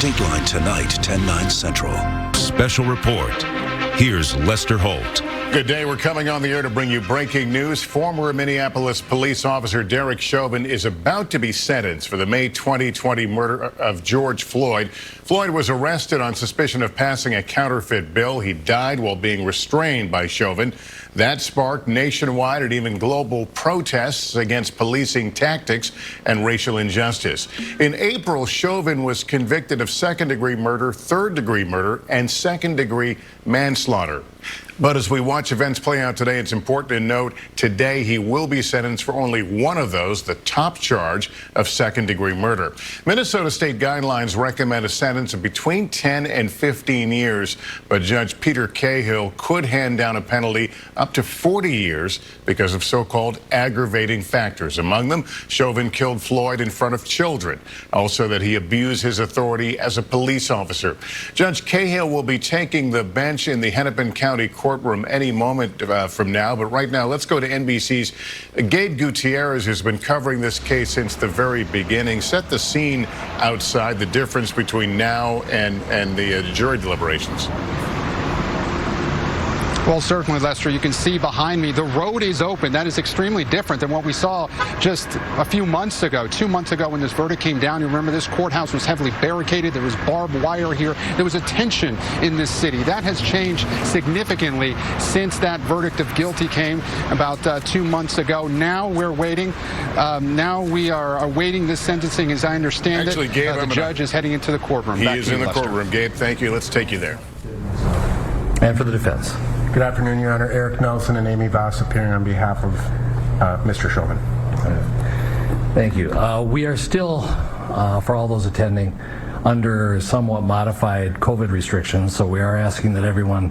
Dateline tonight, 10/9 Central. Special report. Here's Lester Holt. Good day. We're coming on the air to bring you breaking news. Former Minneapolis police officer Derek Chauvin is about to be sentenced for the May 2020 murder of George Floyd. Floyd was arrested on suspicion of passing a counterfeit bill. He died while being restrained by Chauvin. That sparked nationwide and even global protests against policing tactics and racial injustice. In April, Chauvin was convicted of second-degree murder, third-degree murder, and second-degree manslaughter. But as we watch events play out today, it's important to note today he will be sentenced for only one of those, the top charge of second-degree murder. Minnesota state guidelines recommend a sentence of between 10 and 15 years, but Judge Peter Cahill could hand down a penalty up to 40 years because of so-called aggravating factors. Among them, Chauvin killed Floyd in front of children. Also that he abused his authority as a police officer. Judge Cahill will be taking the bench in the Hennepin County courtroom any moment from now. But right now, let's go to NBC's Gabe Gutierrez, who's been covering this case since the very beginning. Set the scene outside, the difference between now and the jury deliberations. Well, certainly, Lester, you can see behind me, the road is open. That is extremely different than what we saw just a few months ago, 2 months ago when this verdict came down. You remember this courthouse was heavily barricaded. There was barbed wire here. There was a tension in this city. That has changed significantly since that verdict of guilty came about 2 months ago. Now we're waiting. Now we are awaiting this sentencing, as I understand it. Gabe, the judge is heading into the courtroom. He is in the courtroom. Gabe, thank you. Let's take you there. And for the defense. Good afternoon, Your Honor. Eric Nelson and Amy Voss appearing on behalf of Mr. Chauvin. Thank you. We are still, for all those attending, under somewhat modified COVID restrictions, so we are asking that everyone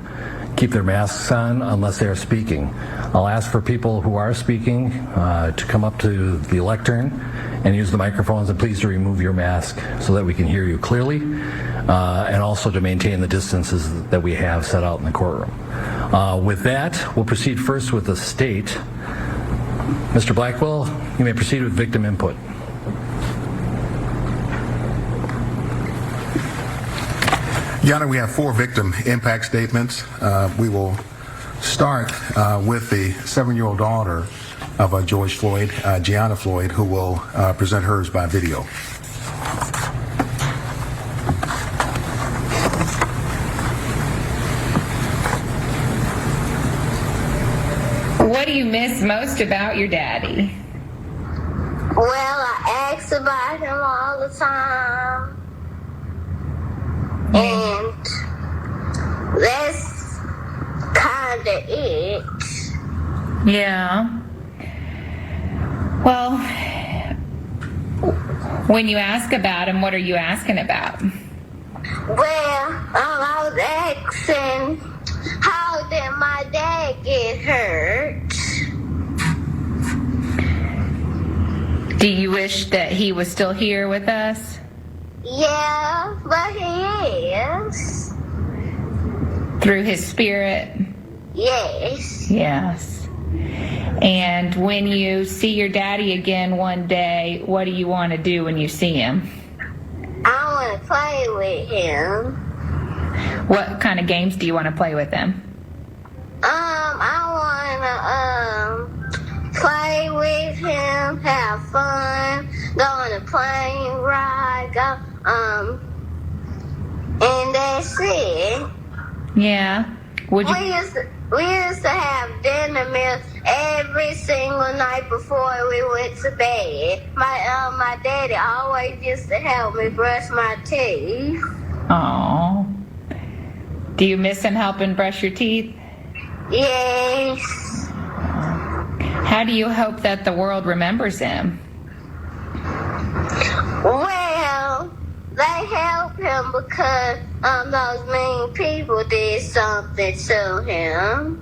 keep their masks on unless they are speaking. I'll ask for people who are speaking to come up to the lectern and use the microphones, and please to remove your mask so that we can hear you clearly, and also to maintain the distances that we have set out in the courtroom. With that, we'll proceed first with the state. Mr. Blackwell, you may proceed with victim input. Your Honor, we have 4 victim impact statements. We will start with the 7-year-old daughter of George Floyd, Gianna Floyd, who will present hers by video. What do you miss most about your daddy? Well, I ask about him all the time. And that's kind of it. Yeah. Well, when you ask about him, what are you asking about? Well, I was asking, how did my dad get hurt? Do you wish that he was still here with us? Yeah, but he is. Through his spirit? Yes. Yes. And when you see your daddy again one day, what do you want to do when you see him? I want to play with him. What kind of games do you want to play with him? I want to play with him, have fun, go on a plane ride, and that's it. Yeah. Would you? We used to have dinner meals every single night before we went to bed. My daddy always used to help me brush my teeth. Oh. Do you miss him helping brush your teeth? Yes. How do you hope that the world remembers him? Well, they help him because those mean people did something to him.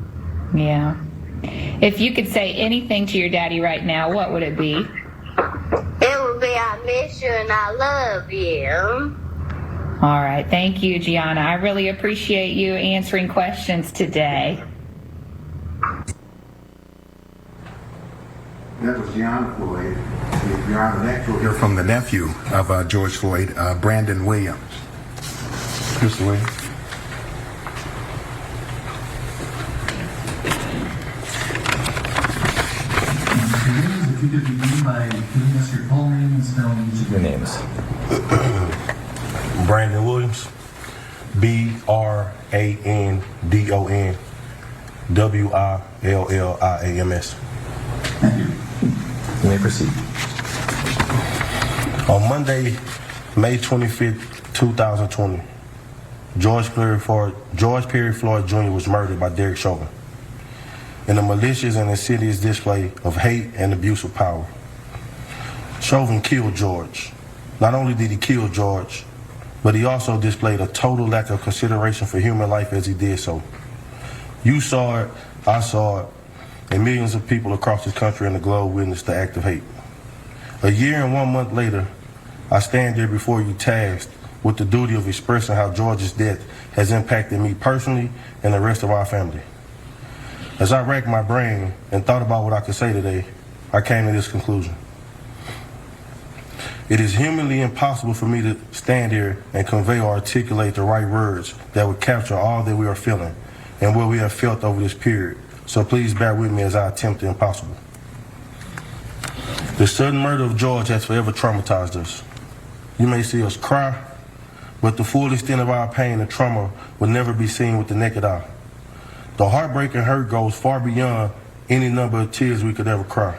Yeah. If you could say anything to your daddy right now, what would it be? It would be, I miss you and I love you. All right. Thank you, Gianna. I really appreciate you answering questions today. That was Gianna Floyd. Your Honor, next we'll hear from the nephew of George Floyd, Brandon Williams. Mr. Williams. If you could begin by giving us your full name and spelling each of your names. Brandon Williams, BRANDON WILLIAMS. Thank you. You may proceed. On Monday, May 25th, 2020, George Perry Floyd Jr. was murdered by Derek Chauvin in a malicious and insidious display of hate and abuse of power. Chauvin killed George. Not only did he kill George, but he also displayed a total lack of consideration for human life as he did so. You saw it, I saw it, and millions of people across this country and the globe witnessed the act of hate. A year and 1 month later, I stand here before you tasked with the duty of expressing how George's death has impacted me personally and the rest of our family. As I racked my brain and thought about what I could say today, I came to this conclusion. It is humanly impossible for me to stand here and convey or articulate the right words that would capture all that we are feeling and what we have felt over this period. So please bear with me as I attempt the impossible. The sudden murder of George has forever traumatized us. You may see us cry, but the full extent of our pain and trauma will never be seen with the naked eye. The heartbreak and hurt goes far beyond any number of tears we could ever cry.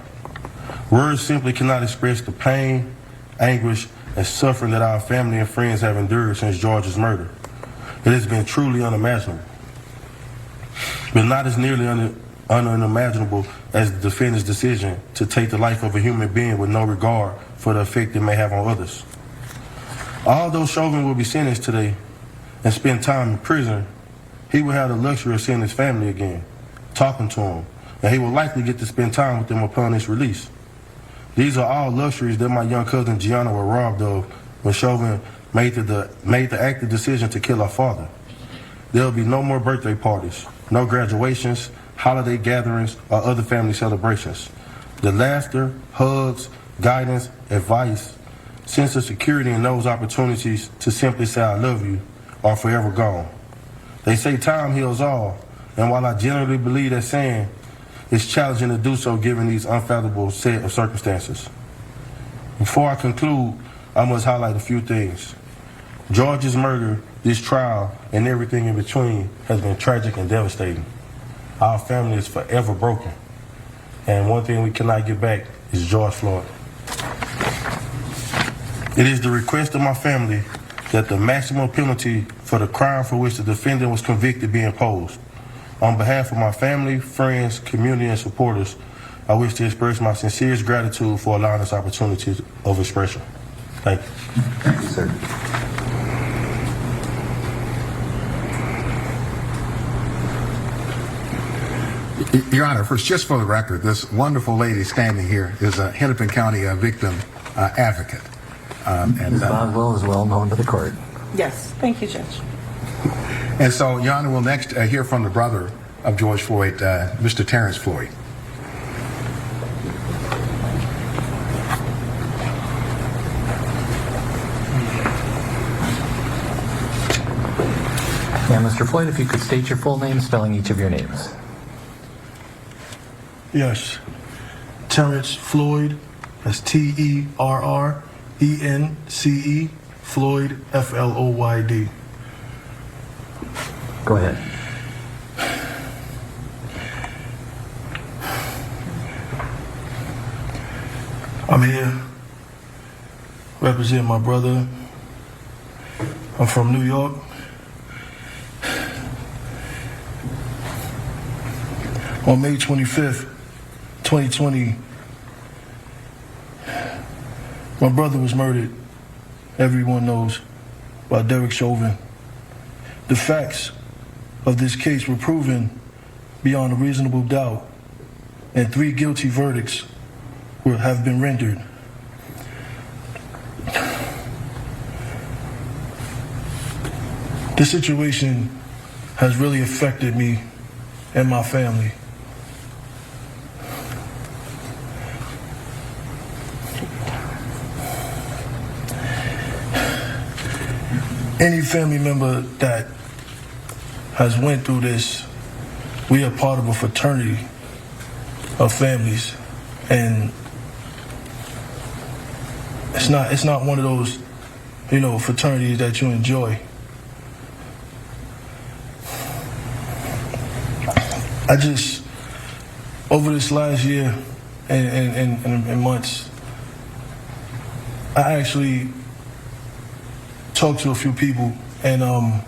Words simply cannot express the pain, anguish, and suffering that our family and friends have endured since George's murder. It has been truly unimaginable, but not as nearly unimaginable as the defendant's decision to take the life of a human being with no regard for the effect it may have on others. Although Chauvin will be sentenced today and spend time in prison, he will have the luxury of seeing his family again, talking to them, and he will likely get to spend time with them upon his release. These are all luxuries that my young cousin Gianna was robbed of when Chauvin made the active decision to kill our father. There will be no more birthday parties, no graduations, holiday gatherings, or other family celebrations. The laughter, hugs, guidance, advice, sense of security, and those opportunities to simply say I love you are forever gone. They say time heals all, and while I generally believe that saying, it's challenging to do so given these unfathomable set of circumstances. Before I conclude, I must highlight a few things. George's murder, this trial, and everything in between has been tragic and devastating. Our family is forever broken, and one thing we cannot get back is George Floyd. It is the request of my family that the maximum penalty for the crime for which the defendant was convicted be imposed. On behalf of my family, friends, community, and supporters, I wish to express my sincerest gratitude for allowing this opportunity of expression. Thank you. Thank you, sir. Your Honor, first, just for the record, this wonderful lady standing here is a Hennepin County victim advocate. Ms. Boswell is well known to the court. Yes, thank you, Judge. And so, Your Honor, we'll next hear from the brother of George Floyd, Mr. Terrence Floyd. Yeah, Mr. Floyd, if you could state your full name, spelling each of your names. Yes. Terrence Floyd, that's Terrence, Floyd, Floyd. Go ahead. I'm here representing my brother. I'm from New York. On May 25th, 2020, my brother was murdered, everyone knows, by Derek Chauvin. The facts of this case were proven beyond a reasonable doubt, and 3 guilty verdicts have been rendered. This situation has really affected me and my family. any family member that has went through this, we are part of a fraternity of families, and it's not one of those, you know, fraternities that you enjoy. I just, over this last year and months, I actually talked to a few people, and I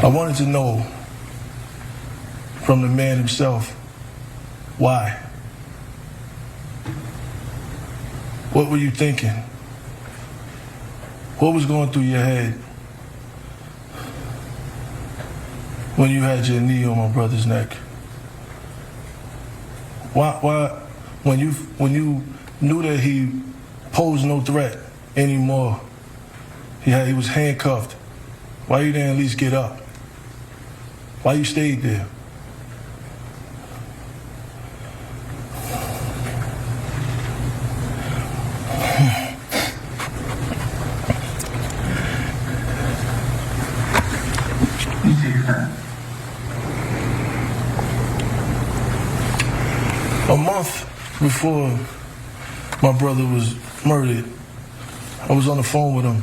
wanted to know from the man himself, why? What were you thinking? What was going through your head when you had your knee on my brother's neck? Why when you knew that he posed no threat anymore, he was handcuffed, why you didn't at least get up? Why you stayed there? A month before my brother was murdered, I was on the phone with him,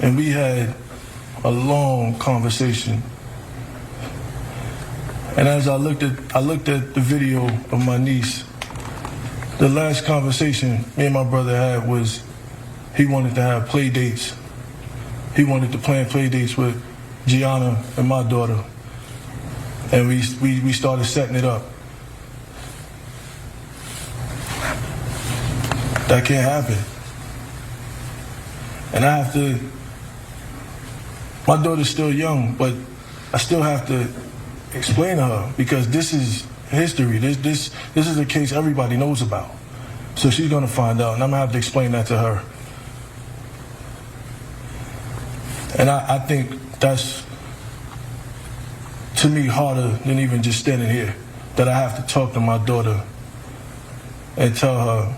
and we had a long conversation. And as I looked at the video of my niece, the last conversation me and my brother had was he wanted to have play dates. He wanted to plan play dates with Gianna and my daughter. And we started setting it up. That can't happen. And I have to, my daughter's still young, but I still have to explain to her, because this is history. This is a case everybody knows about. So she's gonna find out, and I'm gonna have to explain that to her. And I think that's, to me, harder than even just standing here, that I have to talk to my daughter and tell her,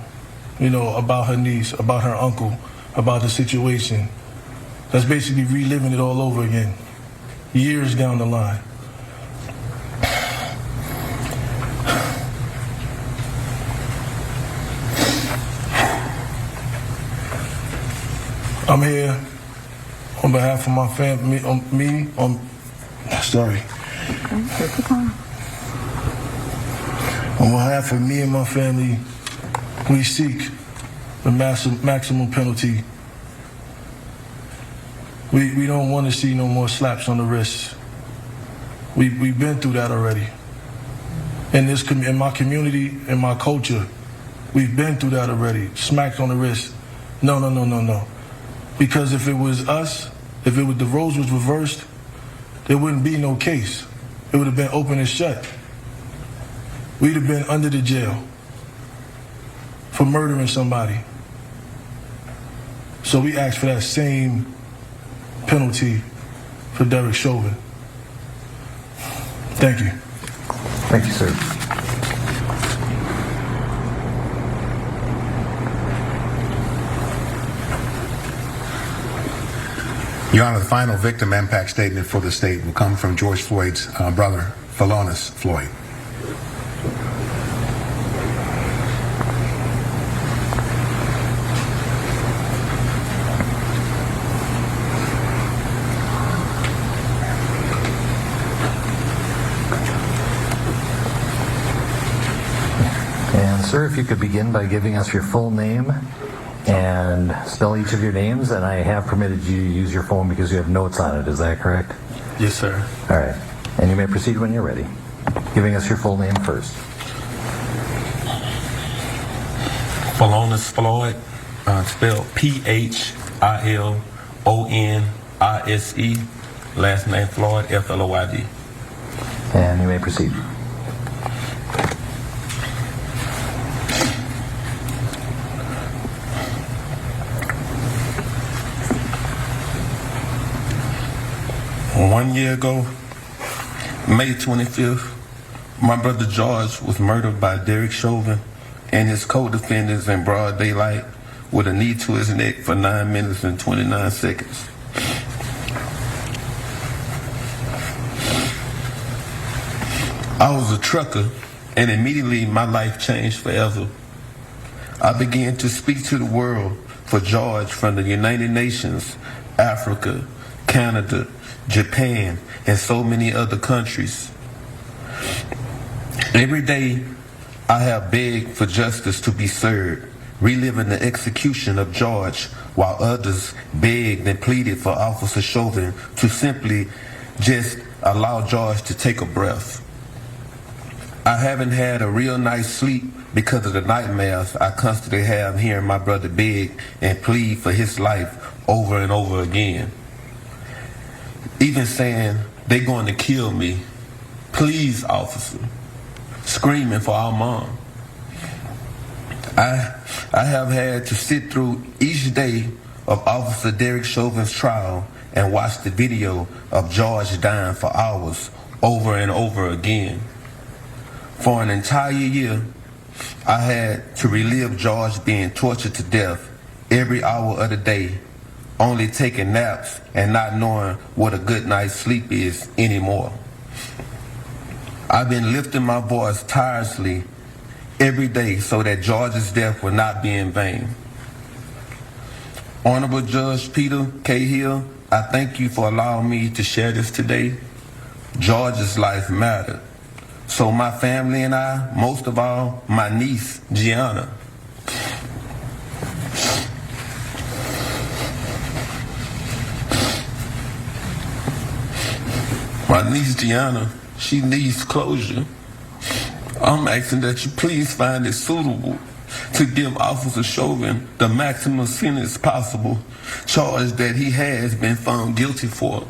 you know, about her niece, about her uncle, about the situation. That's basically reliving it all over again, years down the line. I'm here on behalf of my family, on behalf of me and my family, we seek the maximum penalty. We don't want to see no more slaps on the wrists. We've been through that already. In my community, in my culture, we've been through that already. Smacked on the wrist. No. Because if it was us, the roles was reversed, there wouldn't be no case. It would have been open and shut. We'd have been under the jail for murdering somebody. So we asked for that same penalty for Derek Chauvin. Thank you. Thank you, sir. Your Honor, the final victim impact statement for the state will come from George Floyd's brother, Phalonis Floyd. And sir, if you could begin by giving us your full name and spell each of your names, and I have permitted you to use your phone because you have notes on it. Is that correct? Yes, sir. All right. And you may proceed when you're ready. Giving us your full name first. Phalonis Floyd, spelled Philonise, last name Floyd, Floyd. And you may proceed. One year ago, May 25th, my brother George was murdered by Derek Chauvin and his co-defendants in broad daylight with a knee to his neck for 9 minutes and 29 seconds. I was a trucker, and immediately my life changed forever. I began to speak to the world for George from the United Nations, Africa, Canada, Japan, and so many other countries. Every day, I have begged for justice to be served, reliving the execution of George, while others begged and pleaded for Officer Chauvin to simply just allow George to take a breath. I haven't had a real nice sleep because of the nightmares I constantly have hearing my brother beg and plead for his life over and over again. Even saying, "They're going to kill me. Please, officer." Screaming for our mom. I have had to sit through each day of Officer Derek Chauvin's trial and watch the video of George dying for hours over and over again. For an entire year, I had to relive George being tortured to death every hour of the day, only taking naps and not knowing what a good night's sleep is anymore. I've been lifting my voice tirelessly every day so that George's death will not be in vain. Honorable Judge Peter K. Hill, I thank you for allowing me to share this today. George's life mattered. So my family and I, most of all, my niece, Gianna. My niece, Gianna, she needs closure. I'm asking that you please find it suitable to give Officer Chauvin the maximum sentence possible, charge that he has been found guilty for.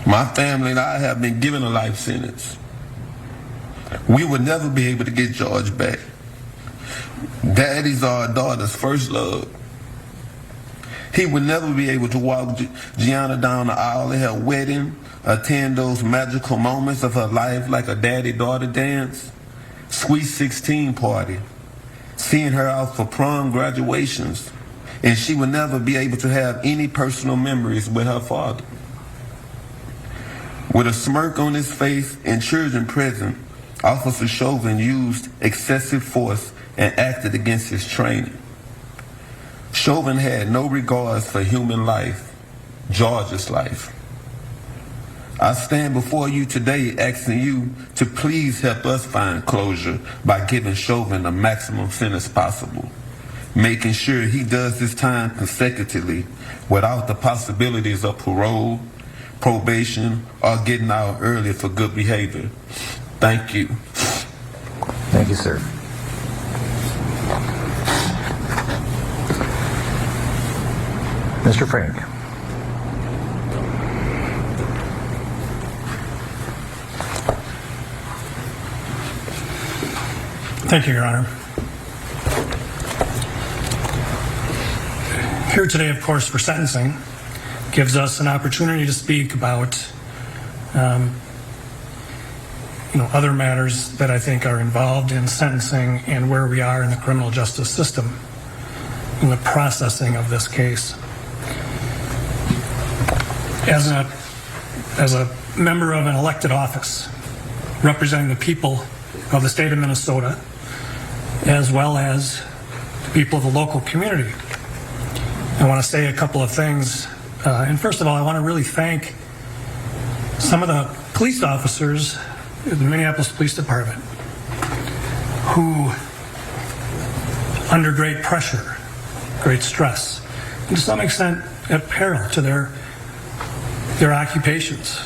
My family and I have been given a life sentence. We will never be able to get George back. Daddy's our daughter's first love. He would never be able to walk Gianna down the aisle at her wedding, attend those magical moments of her life like a daddy-daughter dance, sweet 16 party, seeing her out for prom graduations, and she would never be able to have any personal memories with her father. With a smirk on his face and children present, Officer Chauvin used excessive force and acted against his training. Chauvin had no regards for human life, George's life. I stand before you today asking you to please help us find closure by giving Chauvin the maximum sentence possible, making sure he does his time consecutively without the possibilities of parole, probation, or getting out early for good behavior. Thank you. Thank you, sir. Mr. Frank. Thank you, Your Honor. Here today, of course, for sentencing, gives us an opportunity to speak about other matters that I think are involved in sentencing and where we are in the criminal justice system in the processing of this case. As a member of an elected office representing the people of the state of Minnesota, as well as the people of the local community, I want to say a couple of things. And first of all, I want to really thank some of the police officers in the Minneapolis Police Department who, under great pressure, great stress, and to some extent at peril to their occupations,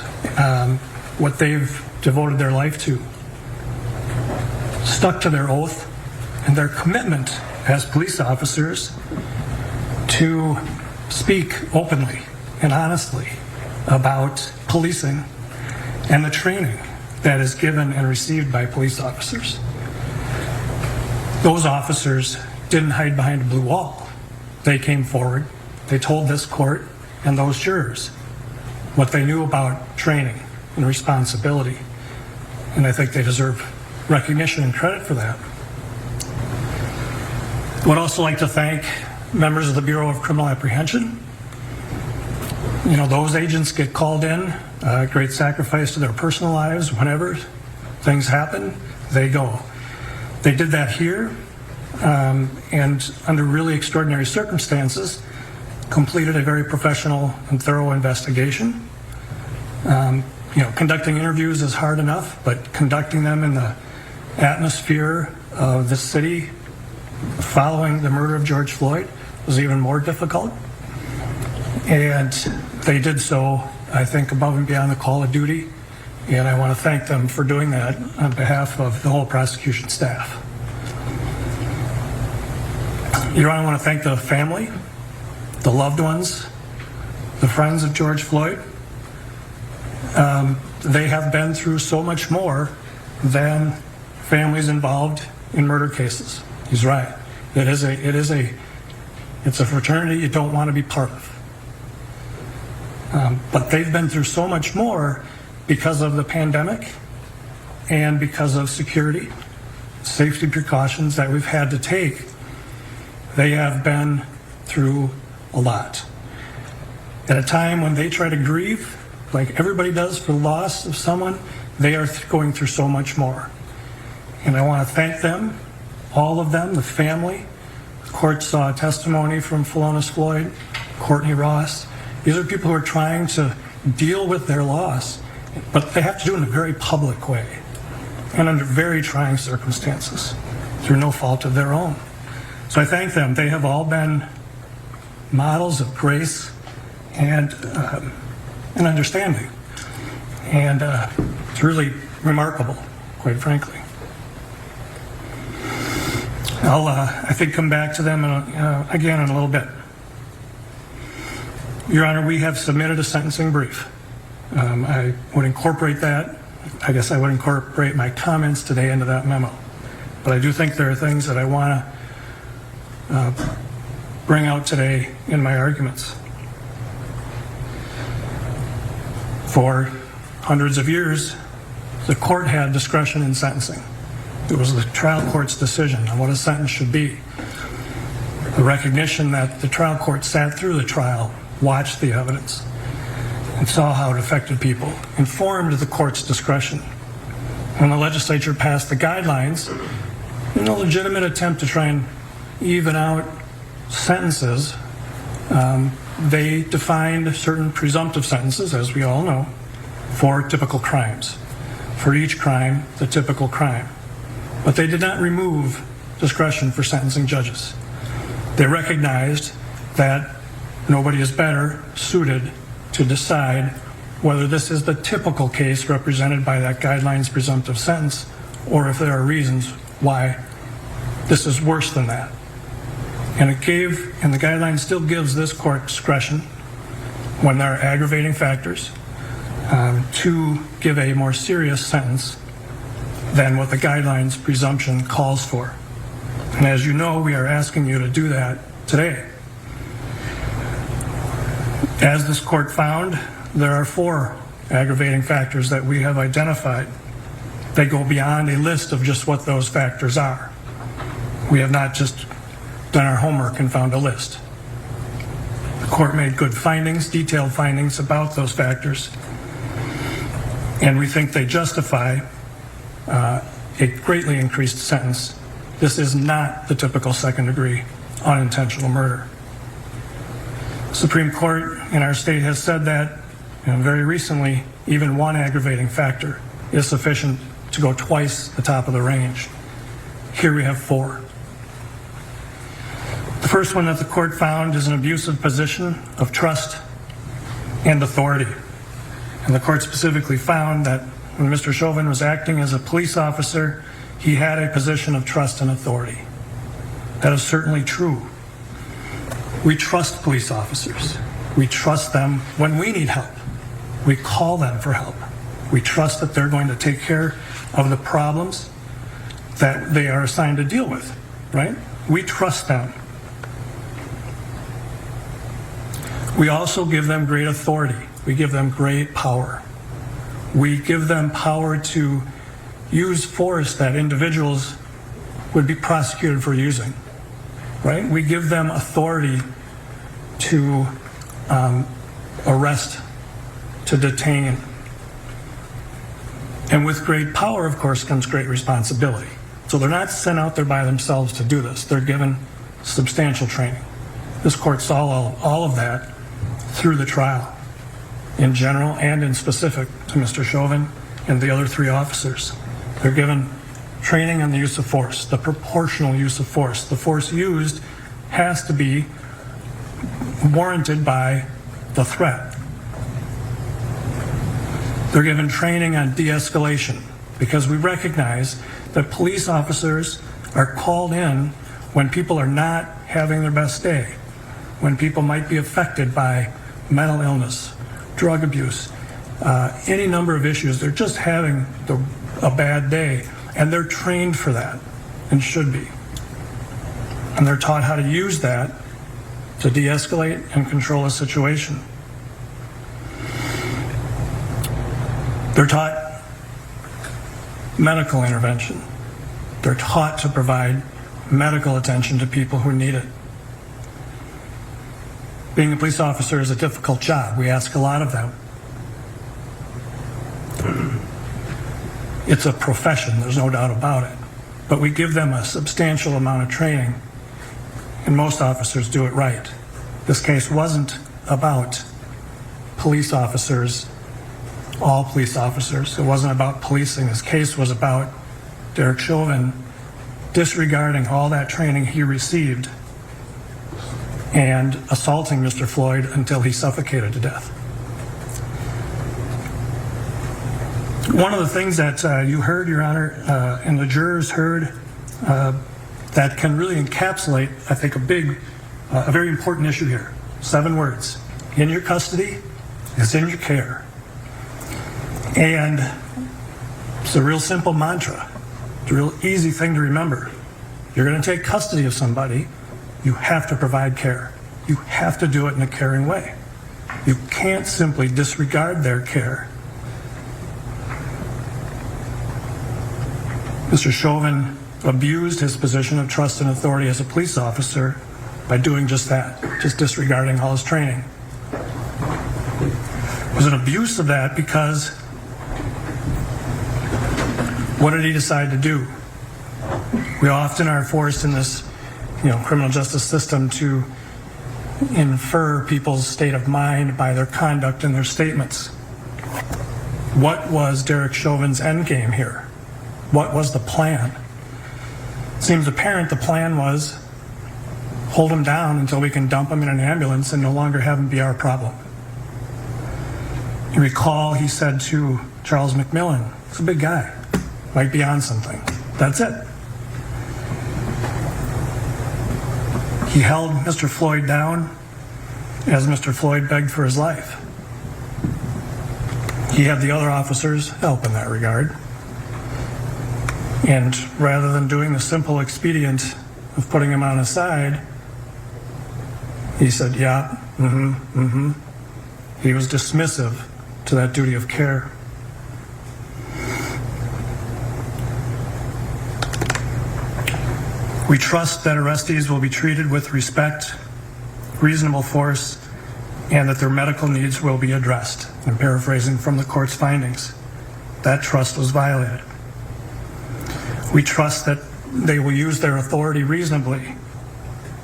what they've devoted their life to, stuck to their oath and their commitment as police officers to speak openly and honestly about policing and the training that is given and received by police officers. Those officers didn't hide behind a blue wall. They came forward, they told this court and those jurors what they knew about training and responsibility, and I think they deserve recognition and credit for that. Would also like to thank members of the Bureau of Criminal Apprehension. You know, those agents get called in, great sacrifice to their personal lives. Whenever things happen, they go. They did that here, and under really extraordinary circumstances, completed a very professional and thorough investigation. You know, conducting interviews is hard enough, but conducting them in the atmosphere of the city following the murder of George Floyd was even more difficult. And they did so, I think, above and beyond the call of duty. And I want to thank them for doing that on behalf of the whole prosecution staff. Your Honor, I want to thank the family, the loved ones, the friends of George Floyd. They have been through so much more than families involved in murder cases. He's right. It's a fraternity you don't want to be part of. But they've been through so much more because of the pandemic and because of security, safety precautions that we've had to take. They have been through a lot. At a time when they try to grieve, like everybody does for the loss of someone, they are going through so much more. And I want to thank them, all of them, the family. The court saw a testimony from Philonise Floyd, Courtney Ross. These are people who are trying to deal with their loss, but they have to do it in a very public way and under very trying circumstances through no fault of their own. So I thank them. They have all been models of grace and understanding. And it's really remarkable, quite frankly. I'll, I think, come back to them again in a little bit. Your Honor, we have submitted a sentencing brief. I would incorporate that. I guess I would incorporate my comments today into that memo. But I do think there are things that I want to bring out today in my arguments. For hundreds of years, the court had discretion in sentencing. It was the trial court's decision on what a sentence should be. The recognition that the trial court sat through the trial, watched the evidence, and saw how it affected people, informed the court's discretion. When the legislature passed the guidelines, in a legitimate attempt to try and even out sentences, they defined certain presumptive sentences, as we all know, for typical crimes. For each crime, the typical crime. But they did not remove discretion for sentencing judges. They recognized that nobody is better suited to decide whether this is the typical case represented by that guidelines presumptive sentence, or if there are reasons why this is worse than that. And it gave, and the guideline still gives this court discretion when there are aggravating factors to give a more serious sentence than what the guidelines presumption calls for. And as you know, we are asking you to do that today. As this court found, there are 4 aggravating factors that we have identified. They go beyond a list of just what those factors are. We have not just done our homework and found a list. The court made good findings, detailed findings about those factors, and we think they justify a greatly increased sentence. This is not the typical second-degree unintentional murder. The Supreme Court in our state has said that, and very recently, even 1 aggravating factor is sufficient to go twice the top of the range. Here we have 4. The first one that the court found is an abusive position of trust and authority. And the court specifically found that when Mr. Chauvin was acting as a police officer, he had a position of trust and authority. That is certainly true. We trust police officers. We trust them when we need help. We call them for help. We trust that they're going to take care of the problems that they are assigned to deal with, right? We trust them. We also give them great authority. We give them great power. We give them power to use force that individuals would be prosecuted for using. right? We give them authority to arrest, to detain. And with great power, of course, comes great responsibility. So they're not sent out there by themselves to do this. They're given substantial training. This court saw all of that through the trial, in general and in specific to Mr. Chauvin and the other 3 officers. They're given training on the use of force, the proportional use of force. The force used has to be warranted by the threat. They're given training on de-escalation because we recognize that police officers are called in when people are not having their best day, when people might be affected by mental illness, drug abuse, any number of issues. They're just having a bad day, and they're trained for that, and should be. And they're taught how to use that to de-escalate and control a situation. They're taught medical intervention. They're taught to provide medical attention to people who need it. Being a police officer is a difficult job. We ask a lot of them. It's a profession, there's no doubt about it. But we give them a substantial amount of training, and most officers do it right. This case wasn't about police officers, all police officers. It wasn't about policing. This case was about Derek Chauvin disregarding all that training he received and assaulting Mr. Floyd until he suffocated to death. One of the things that you heard, Your Honor, and the jurors heard, that can really encapsulate, I think, a very important issue here. 7 words. In your custody is in your care. And it's a real simple mantra. It's a real easy thing to remember. You're going to take custody of somebody, you have to provide care. You have to do it in a caring way. You can't simply disregard their care. Mr. Chauvin abused his position of trust and authority as a police officer by doing just that, just disregarding all his training. It was an abuse of that because what did he decide to do? We often are forced in this, criminal justice system to infer people's state of mind by their conduct and their statements. What was Derek Chauvin's end game here? What was the plan? It seems apparent the plan was hold him down until we can dump him in an ambulance and no longer have him be our problem. You recall he said to Charles McMillan, he's a big guy, might be on something. That's it. He held Mr. Floyd down as Mr. Floyd begged for his life. He had the other officers help in that regard. And rather than doing the simple expedient of putting him on his side, he said, yeah, He was dismissive to that duty of care. We trust that arrestees will be treated with respect, reasonable force, and that their medical needs will be addressed. I'm paraphrasing from the court's findings. That trust was violated. We trust that they will use their authority reasonably,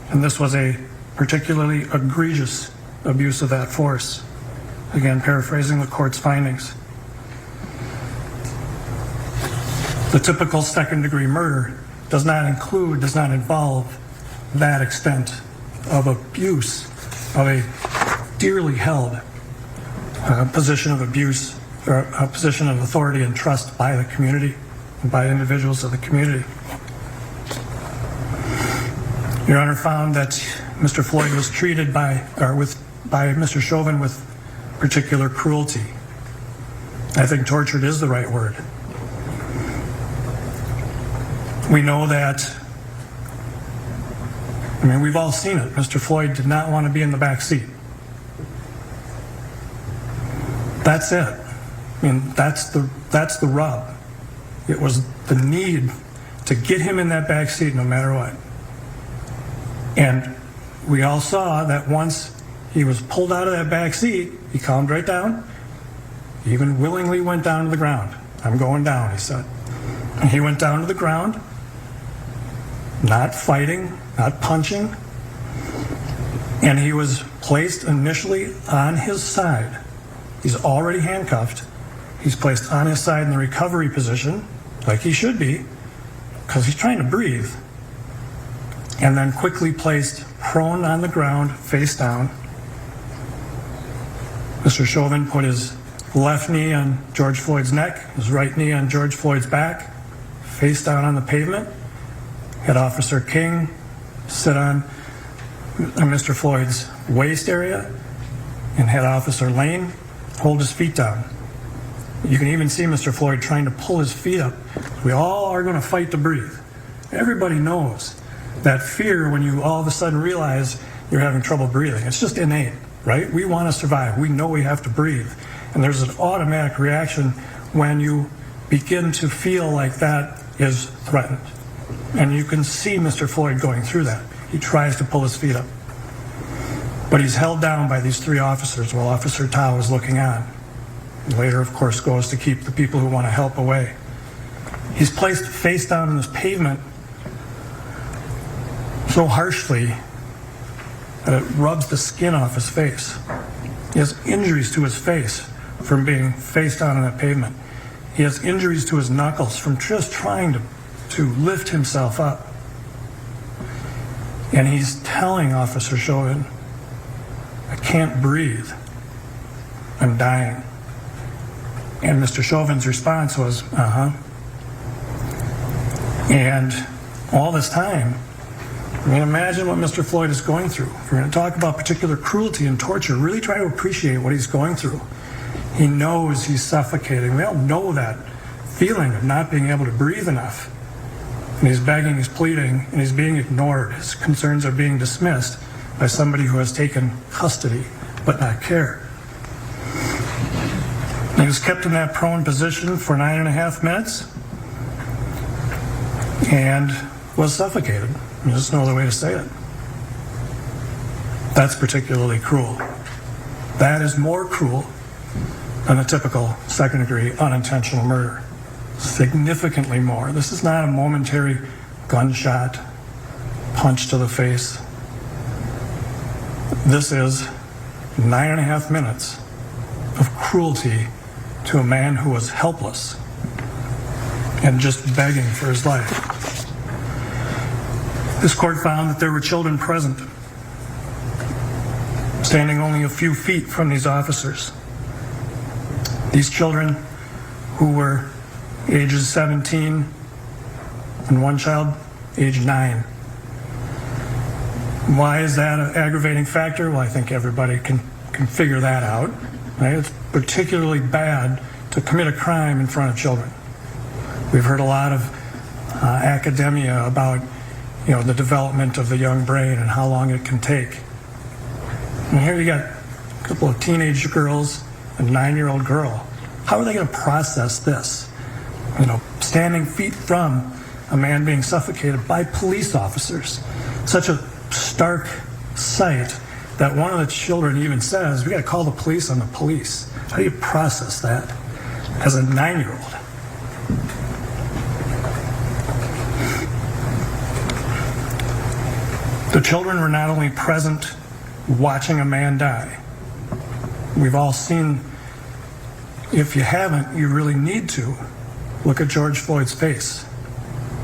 and this was a particularly egregious abuse of that force. Again, paraphrasing the court's findings. The typical second-degree murder does not involve that extent of abuse of a dearly held position of abuse or a position of authority and trust by the community and by individuals of the community. Your Honor found that Mr. Floyd was treated by Mr. Chauvin with particular cruelty. I think tortured is the right word. We know that, we've all seen it. Mr. Floyd did not want to be in the back seat. That's it. That's the rub. It was the need to get him in that back seat no matter what. And we all saw that once he was pulled out of that back seat, he calmed right down. He even willingly went down to the ground. I'm going down, he said. And he went down to the ground, not fighting, not punching. And he was placed initially on his side. He's already handcuffed. He's placed on his side in the recovery position, like he should be, because he's trying to breathe. And then quickly placed prone on the ground, face down. Mr. Chauvin put his left knee on George Floyd's neck, his right knee on George Floyd's back, face down on the pavement. Had Officer King sit on Mr. Floyd's waist area, and had Officer Lane hold his feet down. You can even see Mr. Floyd trying to pull his feet up. We all are going to fight to breathe. Everybody knows that fear when you all of a sudden realize you're having trouble breathing. It's just innate, right? We want to survive. We know we have to breathe. And there's an automatic reaction when you begin to feel like that is threatened. And you can see Mr. Floyd going through that. He tries to pull his feet up. But he's held down by these three officers while Officer Tao is looking on. He later, of course, goes to keep the people who want to help away. He's placed face down on this pavement so harshly that it rubs the skin off his face. He has injuries to his face from being face down on that pavement. He has injuries to his knuckles from just trying to lift himself up. And he's telling Officer Chauvin, I can't breathe. I'm dying. And Mr. Chauvin's response was, And all this time, I mean, imagine what Mr. Floyd is going through. If we're going to talk about particular cruelty and torture, really try to appreciate what he's going through. He knows he's suffocating. We all know that feeling of not being able to breathe enough. And he's begging, he's pleading, and he's being ignored. His concerns are being dismissed by somebody who has taken custody but not care. He was kept in that prone position for 9.5 minutes and was suffocated. There's no other way to say it. That's particularly cruel. That is more cruel than a typical second-degree unintentional murder. Significantly more. This is not a momentary gunshot, punch to the face. This is 9.5 minutes of cruelty to a man who was helpless and just begging for his life. This court found that there were children present, standing only a few feet from these officers. These children, who were ages 17 and one child age 9. Why is that an aggravating factor? Well, I think everybody can figure that out. Right? It's particularly bad to commit a crime in front of children. We've heard a lot of academia about the development of the young brain and how long it can take. And here you got a couple of teenage girls, a 9-year-old girl. How are they going to process this? Standing feet from a man being suffocated by police officers. Such a stark sight that one of the children even says, we got to call the police on the police. How do you process that as a 9-year-old? The children were not only present watching a man die. We've all seen, if you haven't, you really need to look at George Floyd's face.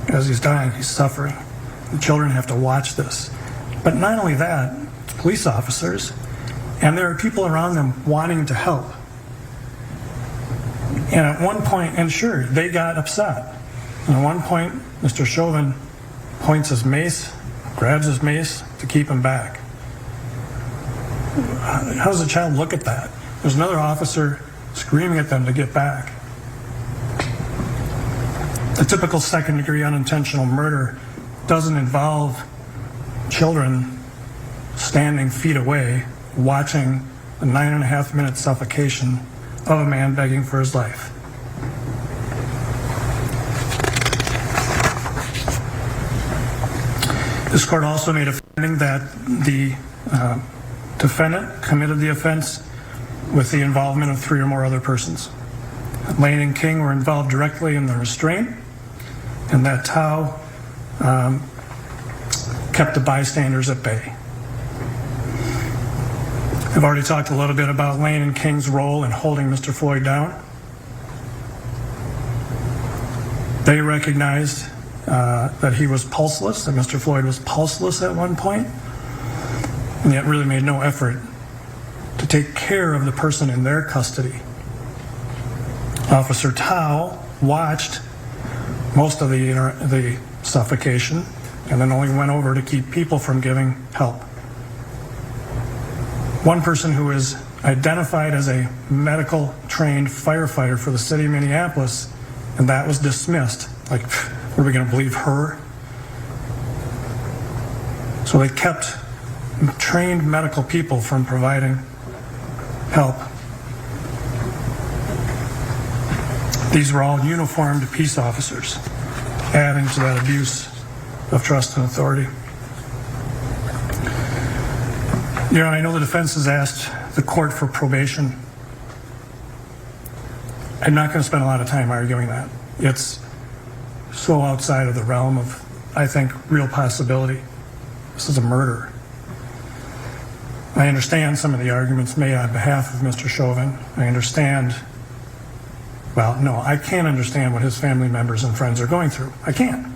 As he's dying, he's suffering. The children have to watch this. But not only that, police officers, and there are people around them wanting to help. And at one point, and sure, they got upset. And at one point, Mr. Chauvin points his mace, grabs his mace to keep him back. How does a child look at that? There's another officer screaming at them to get back. The typical second-degree unintentional murder doesn't involve children standing feet away watching a 9.5-minute suffocation of a man begging for his life. This court also made a finding that the defendant committed the offense with the involvement of 3 or more other persons. Lane and King were involved directly in the restraint, and that Tao kept the bystanders at bay. I've already talked a little bit about Lane and King's role in holding Mr. Floyd down. They recognized that he was pulseless, that Mr. Floyd was pulseless at one point, and yet really made no effort to take care of the person in their custody. Officer Tao watched most of the suffocation and then only went over to keep people from giving help. One person who is identified as a medical trained firefighter for the city of Minneapolis, and that was dismissed. Like, what, are we going to believe her? So they kept trained medical people from providing help. These were all uniformed peace officers, adding to that abuse of trust and authority. You know, I know the defense has asked the court for probation. I'm not going to spend a lot of time arguing that. It's so outside of the realm of, I think, real possibility. This is a murder. I understand some of the arguments made on behalf of Mr. Chauvin. I understand, well, no, I can't understand what his family members and friends are going through. I can't.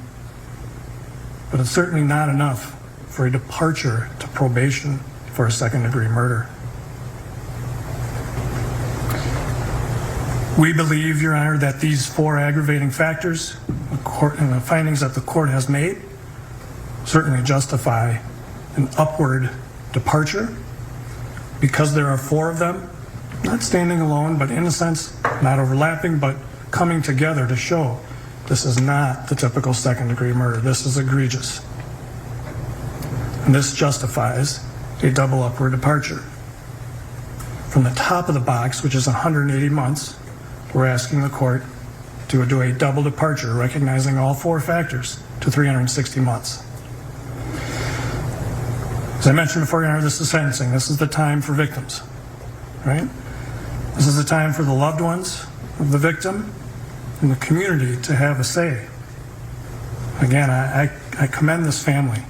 But it's certainly not enough for a departure to probation for a second-degree murder. We believe, Your Honor, that these 4 aggravating factors and the findings that the court has made certainly justify an upward departure because there are 4 of them, not standing alone, but in a sense, not overlapping, but coming together to show this is not the typical second-degree murder. This is egregious. And this justifies a double upward departure. From the top of the box, which is 180 months, we're asking the court to do a double departure, recognizing all 4 factors, to 360 months. As I mentioned before, Your Honor, this is sentencing. This is the time for victims, right? This is the time for the loved ones of the victim and the community to have a say. Again, I commend this family.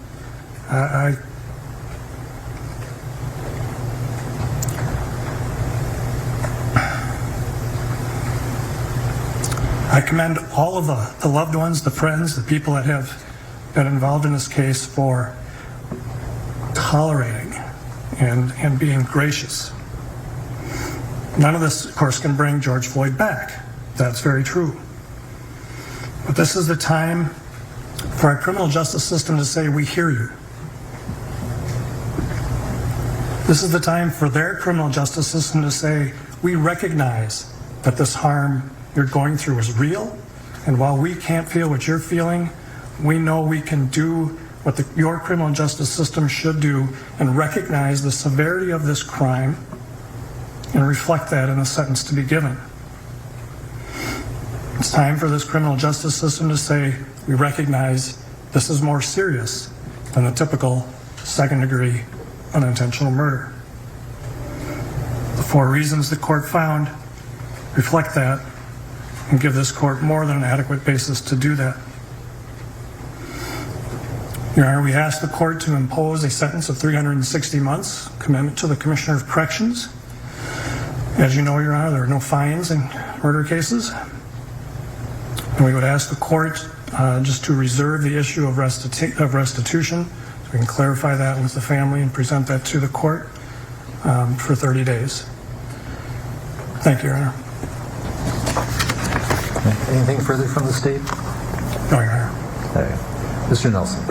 I commend all of the loved ones, the friends, the people that have been involved in this case for tolerating and being gracious. None of this, of course, can bring George Floyd back. That's very true. But this is the time for our criminal justice system to say, we hear you. This is the time for their criminal justice system to say, we recognize that this harm you're going through is real, and while we can't feel what you're feeling, we know we can do what your criminal justice system should do and recognize the severity of this crime and reflect that in a sentence to be given. It's time for this criminal justice system to say, we recognize this is more serious than the typical second-degree unintentional murder. The 4 reasons the court found reflect that and give this court more than an adequate basis to do that. Your Honor, we ask the court to impose a sentence of 360 months, commitment to the Commissioner of Corrections. As you know, Your Honor, there are no fines in murder cases. And we would ask the court just to reserve the issue of restitution, so we can clarify that with the family and present that to the court for 30 days. Thank you, Your Honor. Anything further from the state? No, Your Honor. Okay. Mr. Nelson.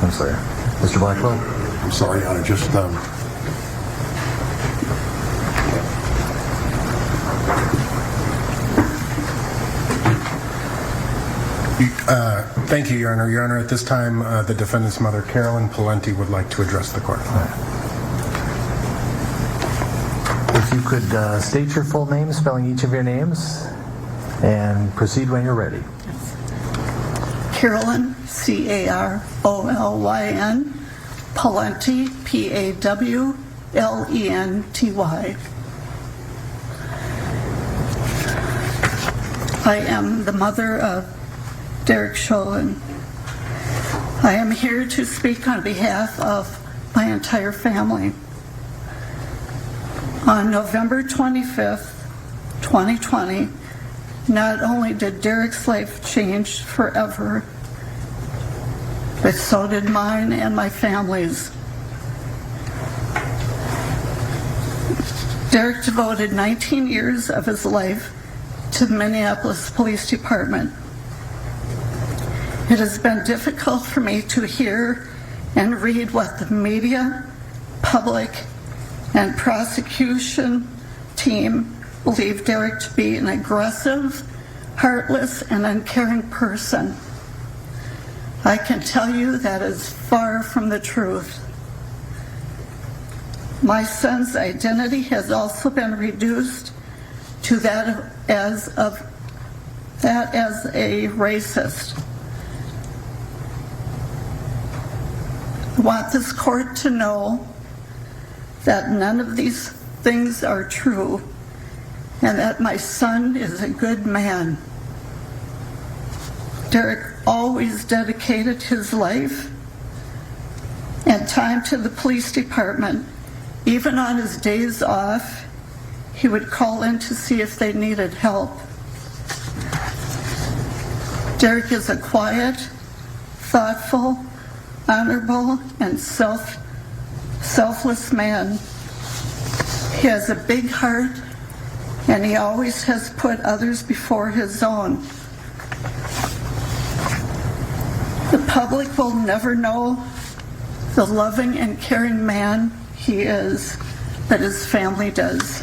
I'm sorry. Mr. Blackwell? I'm sorry, Your Honor. Just thank you, Your Honor. Your Honor, at this time, the defendant's mother, Carolyn Palenti, would like to address the court. If you could state your full name, spelling each of your names, and proceed when you're ready. Carolyn Carolyn, Pawlenty, Pawlenty. I am the mother of Derek Chauvin. I am here to speak on behalf of my entire family. On November 25th, 2020, not only did Derek's life change forever, but so did mine and my family's. Derek devoted 19 years of his life to the Minneapolis Police Department. It has been difficult for me to hear and read what the media, public, and prosecution team believe Derek to be an aggressive, heartless, and uncaring person. I can tell you that is far from the truth. My son's identity has also been reduced to that as a racist. I want this court to know that none of these things are true and that my son is a good man. Derek always dedicated his life and time to the police department. Even on his days off, he would call in to see if they needed help. Derek is a quiet, thoughtful, honorable, and selfless man. He has a big heart, and he always has put others before his own. The public will never know the loving and caring man he is, but his family does.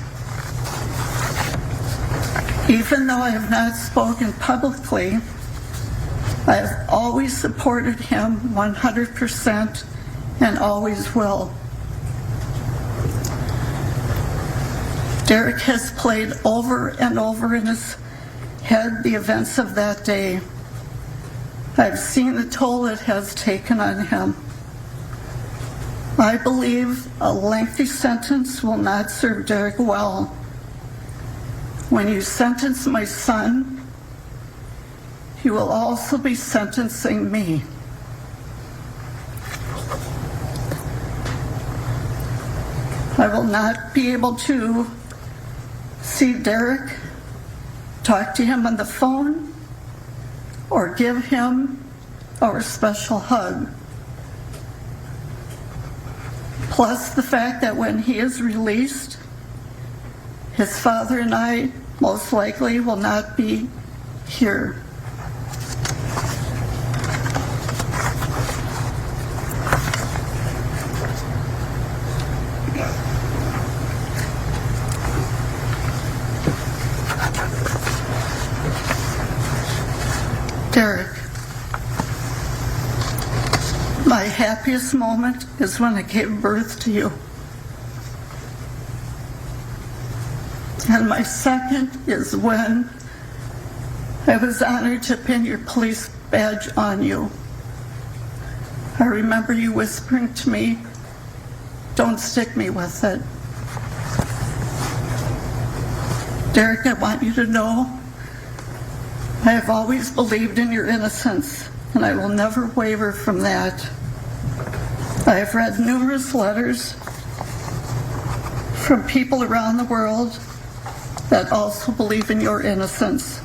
Even though I have not spoken publicly, I have always supported him 100% and always will. Derek has played over and over in his head the events of that day. I've seen the toll it has taken on him. I believe a lengthy sentence will not serve Derek well. When you sentence my son, you will also be sentencing me. I will not be able to see Derek, talk to him on the phone, or give him our special hug. Plus the fact that when he is released, his father and I most likely will not be here. Derek, my happiest moment is when I gave birth to you. And my second is when I was honored to pin your police badge on you. I remember you whispering to me, "Don't stick me with it." Derek, I want you to know I have always believed in your innocence, and I will never waver from that. I have read numerous letters from people around the world that also believe in your innocence.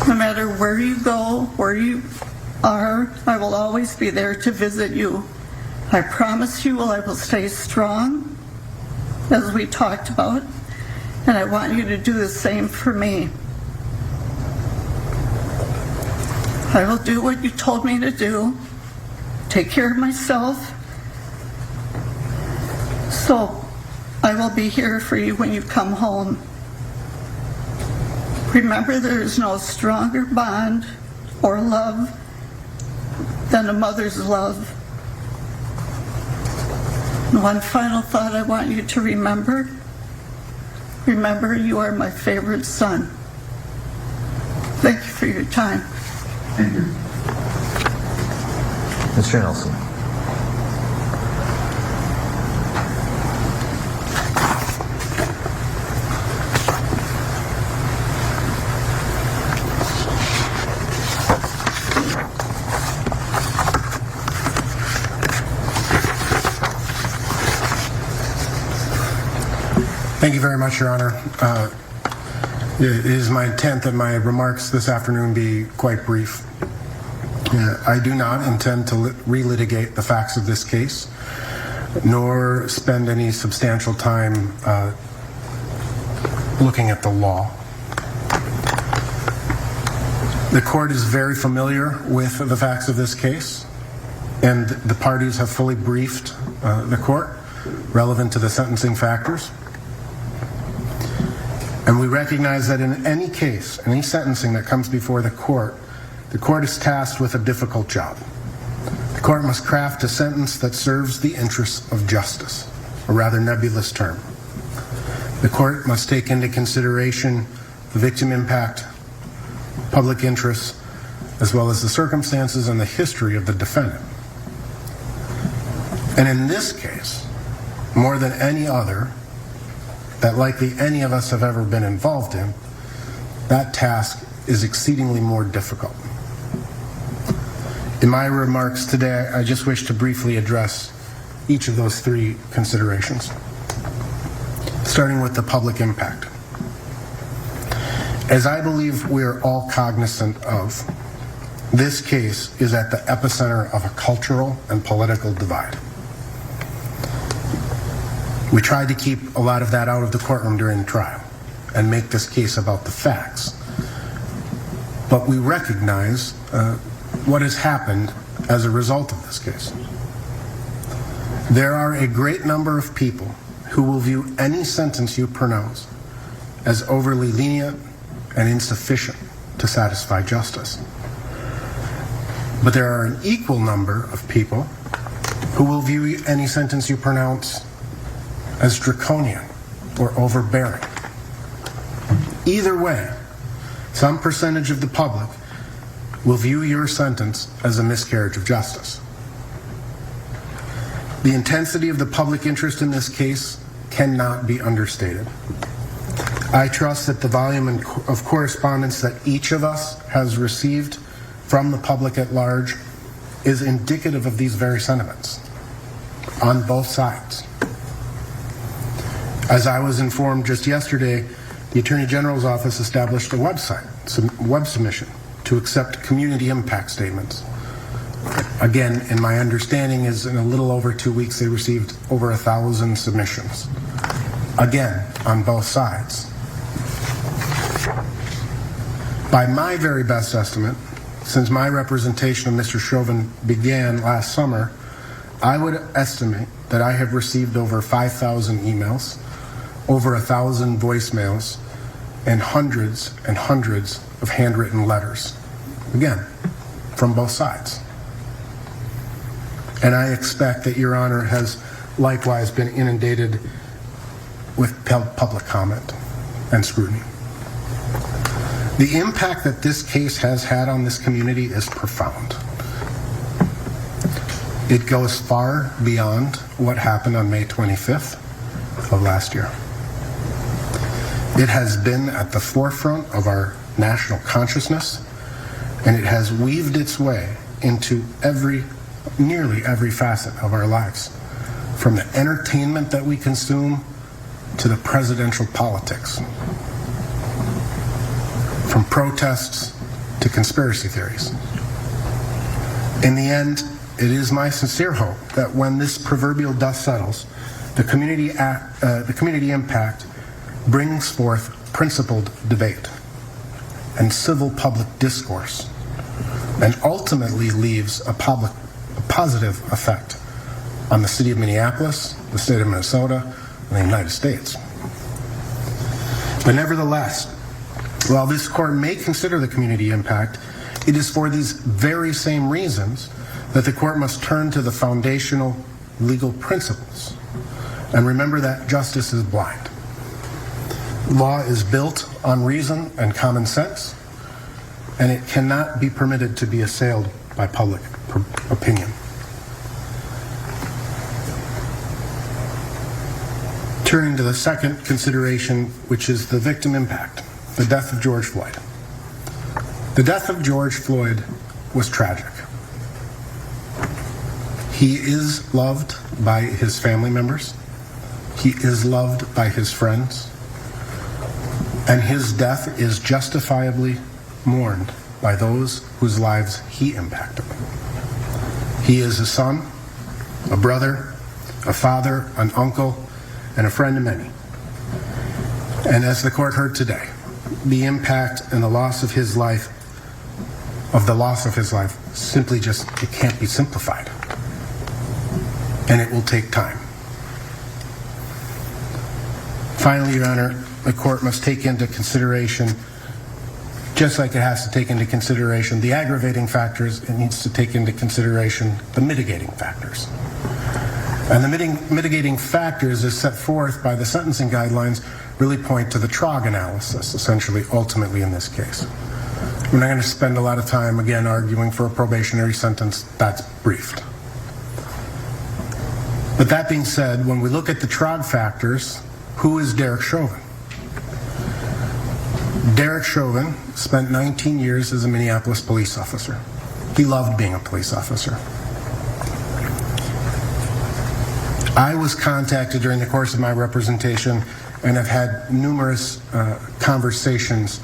No matter where you go, where you are, I will always be there to visit you. I promise you I will stay strong, as we talked about, and I want you to do the same for me. I will do what you told me to do, take care of myself, so I will be here for you when you come home. Remember, there is no stronger bond or love than a mother's love. And one final thought I want you to remember. remember you are my favorite son. Thank you for your time. Thank you. Mr. Nelson. Thank you very much, Your Honor. It is my intent that my remarks this afternoon be quite brief. I do not intend to relitigate the facts of this case, nor spend any substantial time looking at the law. The court is very familiar with the facts of this case, and the parties have fully briefed the court relevant to the sentencing factors. And we recognize that in any case, any sentencing that comes before the court is tasked with a difficult job. The court must craft a sentence that serves the interests of justice, a rather nebulous term. The court must take into consideration the victim impact, public interests, as well as the circumstances and the history of the defendant. And in this case, more than any other, that likely any of us have ever been involved in, that task is exceedingly more difficult. In my remarks today, I just wish to briefly address each of those three considerations, starting with the public impact. As I believe we are all cognizant of, this case is at the epicenter of a cultural and political divide. We tried to keep a lot of that out of the courtroom during the trial and make this case about the facts. But we recognize what has happened as a result of this case. There are a great number of people who will view any sentence you pronounce as overly lenient and insufficient to satisfy justice. But there are an equal number of people who will view any sentence you pronounce as draconian or overbearing. Either way, some percentage of the public will view your sentence as a miscarriage of justice. The intensity of the public interest in this case cannot be understated. I trust that the volume of correspondence that each of us has received from the public at large is indicative of these very sentiments on both sides. As I was informed just yesterday, the Attorney General's office established a website, web submission, to accept community impact statements. Again, in my understanding is in a little over 2 weeks they received over 1,000 submissions. Again, on both sides. By my very best estimate, since my representation of Mr. Chauvin began last summer, I would estimate that I have received over 5,000 emails, over 1,000 voicemails, and hundreds of handwritten letters. Again, from both sides. And I expect that Your Honor has likewise been inundated with public comment and scrutiny. The impact that this case has had on this community is profound. It goes far beyond what happened on May 25th of last year. It has been at the forefront of our national consciousness, and it has weaved its way into nearly every facet of our lives, from the entertainment that we consume to the presidential politics, from protests to conspiracy theories. In the end, it is my sincere hope that when this proverbial dust settles, the community impact brings forth principled debate and civil public discourse, and ultimately leaves a positive effect on the city of Minneapolis, the state of Minnesota, and the United States. But nevertheless, while this court may consider the community impact, it is for these very same reasons that the court must turn to the foundational legal principles and remember that justice is blind. Law is built on reason and common sense, and it cannot be permitted to be assailed by public opinion. Turning to the second consideration, which is the victim impact, the death of George Floyd. The death of George Floyd was tragic. He is loved by his family members. He is loved by his friends. And his death is justifiably mourned by those whose lives he impacted. He is a son, a brother, a father, an uncle, and a friend to many. And as the court heard today, the impact and the loss of his life, simply just, it can't be simplified. And it will take time. Finally, Your Honor, the court must take into consideration, just like it has to take into consideration the aggravating factors, it needs to take into consideration the mitigating factors. And the mitigating factors as set forth by the sentencing guidelines really point to the TROG analysis, essentially, ultimately in this case. We're not going to spend a lot of time, again, arguing for a probationary sentence. That's briefed. But that being said, when we look at the TROG factors, who is Derek Chauvin? Derek Chauvin spent 19 years as a Minneapolis police officer. He loved being a police officer. I was contacted during the course of my representation and have had numerous conversations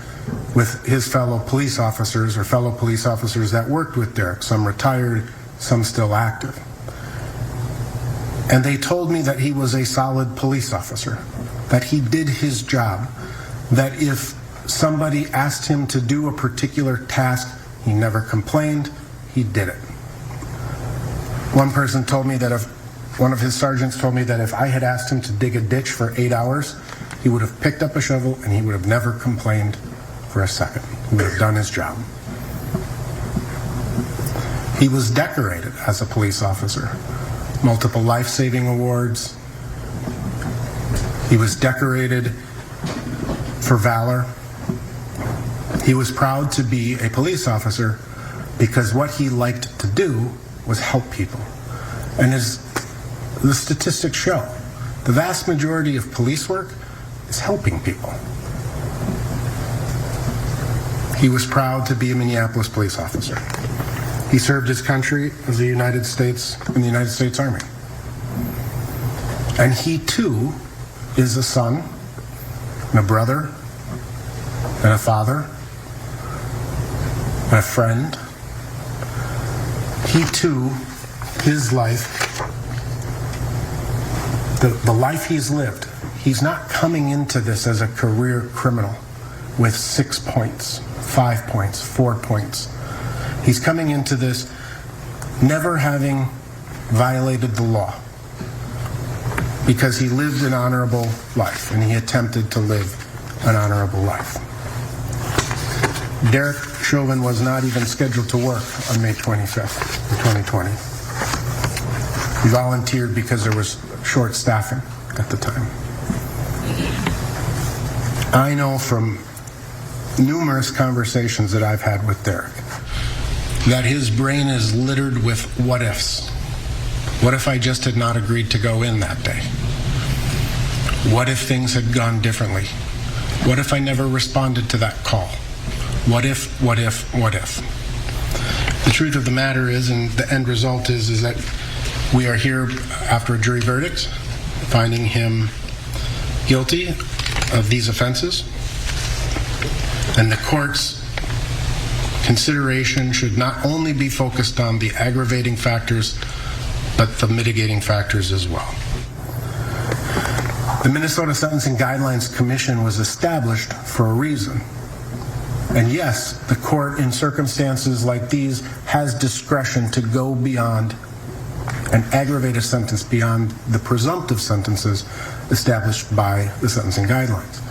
with his fellow police officers or fellow police officers that worked with Derek, some retired, some still active. And they told me that he was a solid police officer, that he did his job, that if somebody asked him to do a particular task, he never complained, he did it. One person told me that one of his sergeants told me that if I had asked him to dig a ditch for 8 hours, he would have picked up a shovel and he would have never complained for a second. He would have done his job. He was decorated as a police officer. Multiple life-saving awards. He was decorated for valor. He was proud to be a police officer because what he liked to do was help people. And as the statistics show, the vast majority of police work is helping people. He was proud to be a Minneapolis police officer. He served his country as the United States in the United States Army. And he too is a son, and a brother, and a father, and a friend. He too, his life, the life he's lived, he's not coming into this as a career criminal with 6 points, 5 points, 4 points. He's coming into this never having violated the law because he lived an honorable life and he attempted to live an honorable life. Derek Chauvin was not even scheduled to work on May 25th, 2020. He volunteered because there was short staffing at the time. I know from numerous conversations that I've had with Derek that his brain is littered with what ifs. What if I just had not agreed to go in that day? What if things had gone differently? What if I never responded to that call? What if, what if, what if? The truth of the matter is, and the end result is that we are here after a jury verdict, finding him guilty of these offenses, and the court's consideration should not only be focused on the aggravating factors, but the mitigating factors as well. The Minnesota Sentencing Guidelines Commission was established for a reason. And yes, the court in circumstances like these has discretion to go beyond and aggravate a sentence beyond the presumptive sentences established by the sentencing guidelines.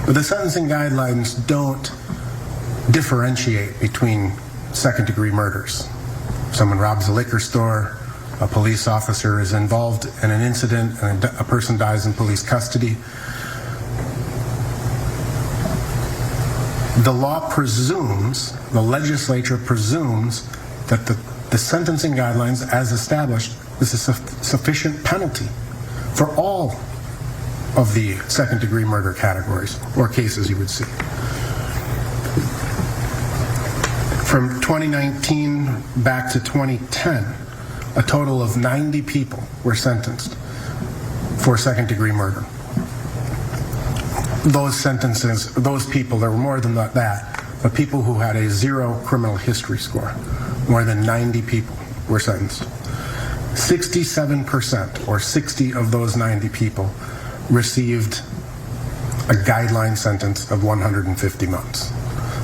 But the sentencing guidelines don't differentiate between second-degree murders. Someone robs a liquor store, a police officer is involved in an incident, and a person dies in police custody. The law presumes, the legislature presumes, that the sentencing guidelines as established is a sufficient penalty for all of the second-degree murder categories or cases you would see. From 2019 back to 2010, a total of 90 people were sentenced for second-degree murder. Those sentences, those people, there were more than that, but people who had a 0 criminal history score, more than 90 people were sentenced. 67%, or 60 of those 90 people, received a guideline sentence of 150 months.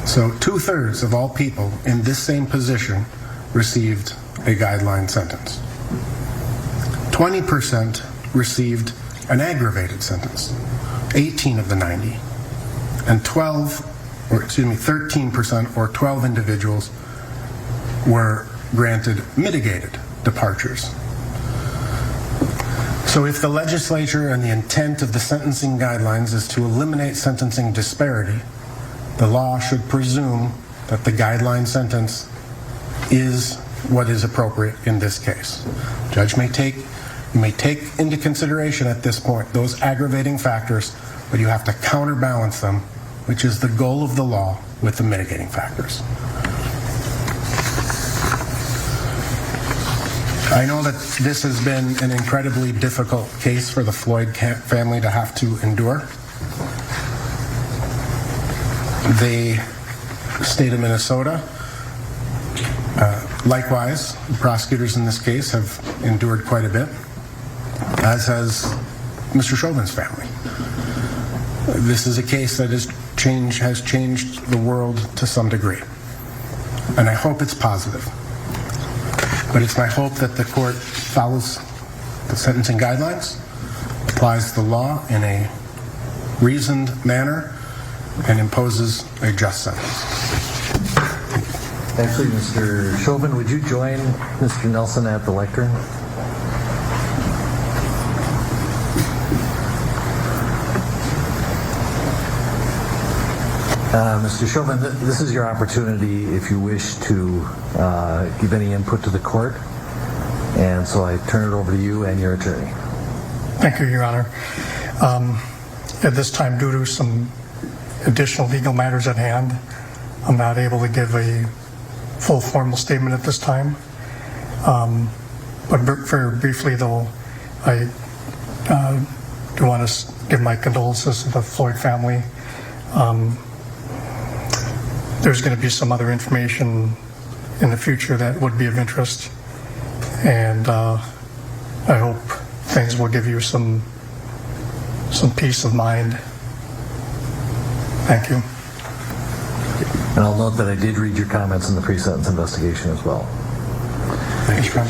So 2/3 of all people in this same position received a guideline sentence. 20% received an aggravated sentence, 18 of the 90, and 13% or 12 individuals were granted mitigated departures. So if the legislature and the intent of the sentencing guidelines is to eliminate sentencing disparity, the law should presume that the guideline sentence is what is appropriate in this case. Judge may take into consideration at this point those aggravating factors, but you have to counterbalance them, which is the goal of the law, with the mitigating factors. I know that this has been an incredibly difficult case for the Floyd family to have to endure. The state of Minnesota, likewise, the prosecutors in this case have endured quite a bit, as has Mr. Chauvin's family. This is a case that has changed the world to some degree, and I hope it's positive. But it's my hope that the court follows the sentencing guidelines, applies the law in a reasoned manner, and imposes a just sentence. Actually, Mr. Chauvin, would you join Mr. Nelson at the lectern? Mr. Chauvin, this is your opportunity if you wish to give any input to the court, and so I turn it over to you and your attorney. Thank you, Your Honor. At this time, due to some additional legal matters at hand, I'm not able to give a full formal statement at this time. But very briefly, though, I do want to give my condolences to the Floyd family. There's going to be some other information in the future that would be of interest, and I hope things will give you some peace of mind. Thank you. And I'll note that I did read your comments in the pre-sentence investigation as well. Thank you.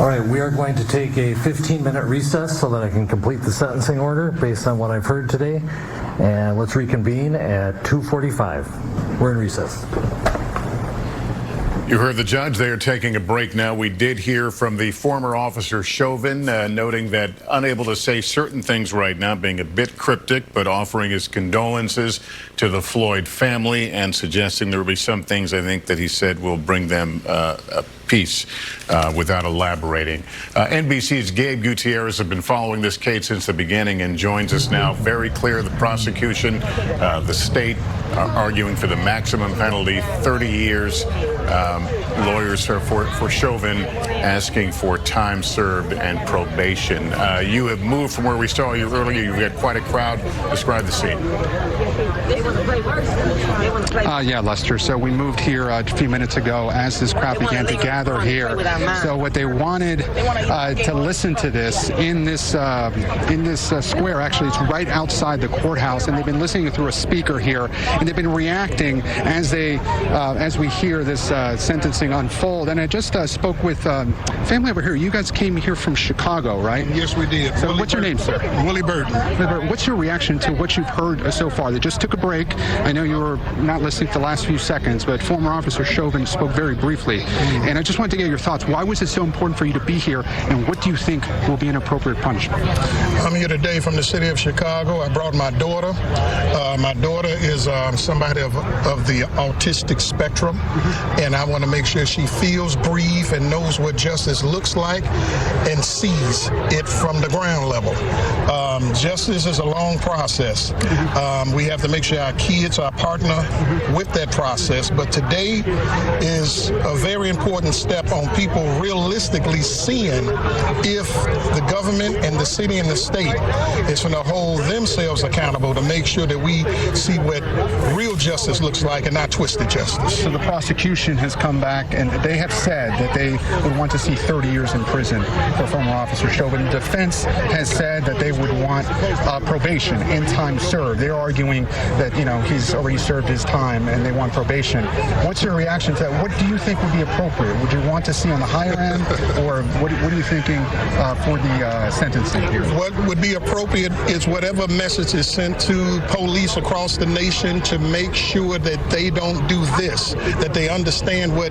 All right, we are going to take a 15-minute recess so that I can complete the sentencing order based on what I've heard today. And let's reconvene at 2:45. We're in recess. You heard the judge. They are taking a break now. We did hear from the former officer Chauvin, noting that unable to say certain things right now, being a bit cryptic, but offering his condolences to the Floyd family and suggesting there will be some things, I think, that he said will bring them peace without elaborating. NBC's Gabe Gutierrez has been following this case since the beginning and joins us now. Very clear, the prosecution, the state arguing for the maximum penalty, 30 years. Lawyers for Chauvin asking for time served and probation. You have moved from where we saw you earlier. You've got quite a crowd. Describe the scene. Yeah, Lester. So we moved here a few minutes ago as this crowd began to gather here. So what they wanted to listen to this in this square. Actually, it's right outside the courthouse, and they've been listening through a speaker here, and they've been reacting as we hear this sentencing unfold. And I just spoke with family over here. You guys came here from Chicago, right? Yes, we did. So what's your name, sir? Willie Burton. What's your reaction to what you've heard so far? They just took a break. I know you were not listening to the last few seconds, but former officer Chauvin spoke very briefly. And I just wanted to get your thoughts. Why was it so important for you to be here, and what do you think will be an appropriate punishment? I'm here today from the city of Chicago. I brought my daughter. My daughter is somebody of the autistic spectrum, and I want to make sure she feels, breathes, and knows what justice looks like and sees it from the ground level. Justice is a long process. We have to make sure our kids are partner with that process, but today is a very important step on people realistically seeing if the government and the city and the state is going to hold themselves accountable to make sure that we see what real justice looks like and not twisted justice. So the prosecution has come back and they have said that they would want to see 30 years in prison for former Officer Chauvin. The defense has said that they would want probation and time served. They're arguing that, you know, he's already served his time and they want probation. What's your reaction to that? What do you think would be appropriate? Would you want to see on the higher end, or what are you thinking for the sentencing here? What would be appropriate is whatever message is sent to police across the nation to make sure that they don't do this, that they understand what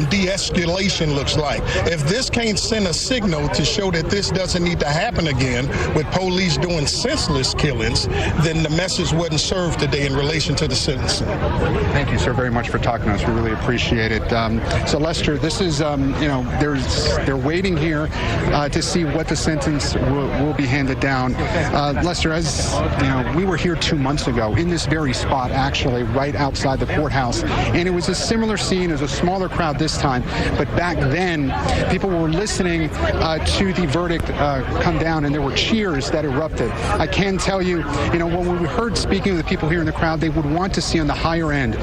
de-escalation looks like. If this can't send a signal to show that this doesn't need to happen again with police doing senseless killings, then the message wasn't served today in relation to the sentencing. Thank you, sir, very much for talking to us. We really appreciate it. So, Lester, this is, you know, they're waiting here to see what the sentence will be handed down. Lester, as you know, we were here 2 months ago in this very spot, actually, right outside the courthouse, and it was a similar scene. It was a smaller crowd this time, but back then, people were listening to the verdict come down, and there were cheers that erupted. I can tell you, you know, when we heard speaking of the people here in the crowd, they would want to see on the higher end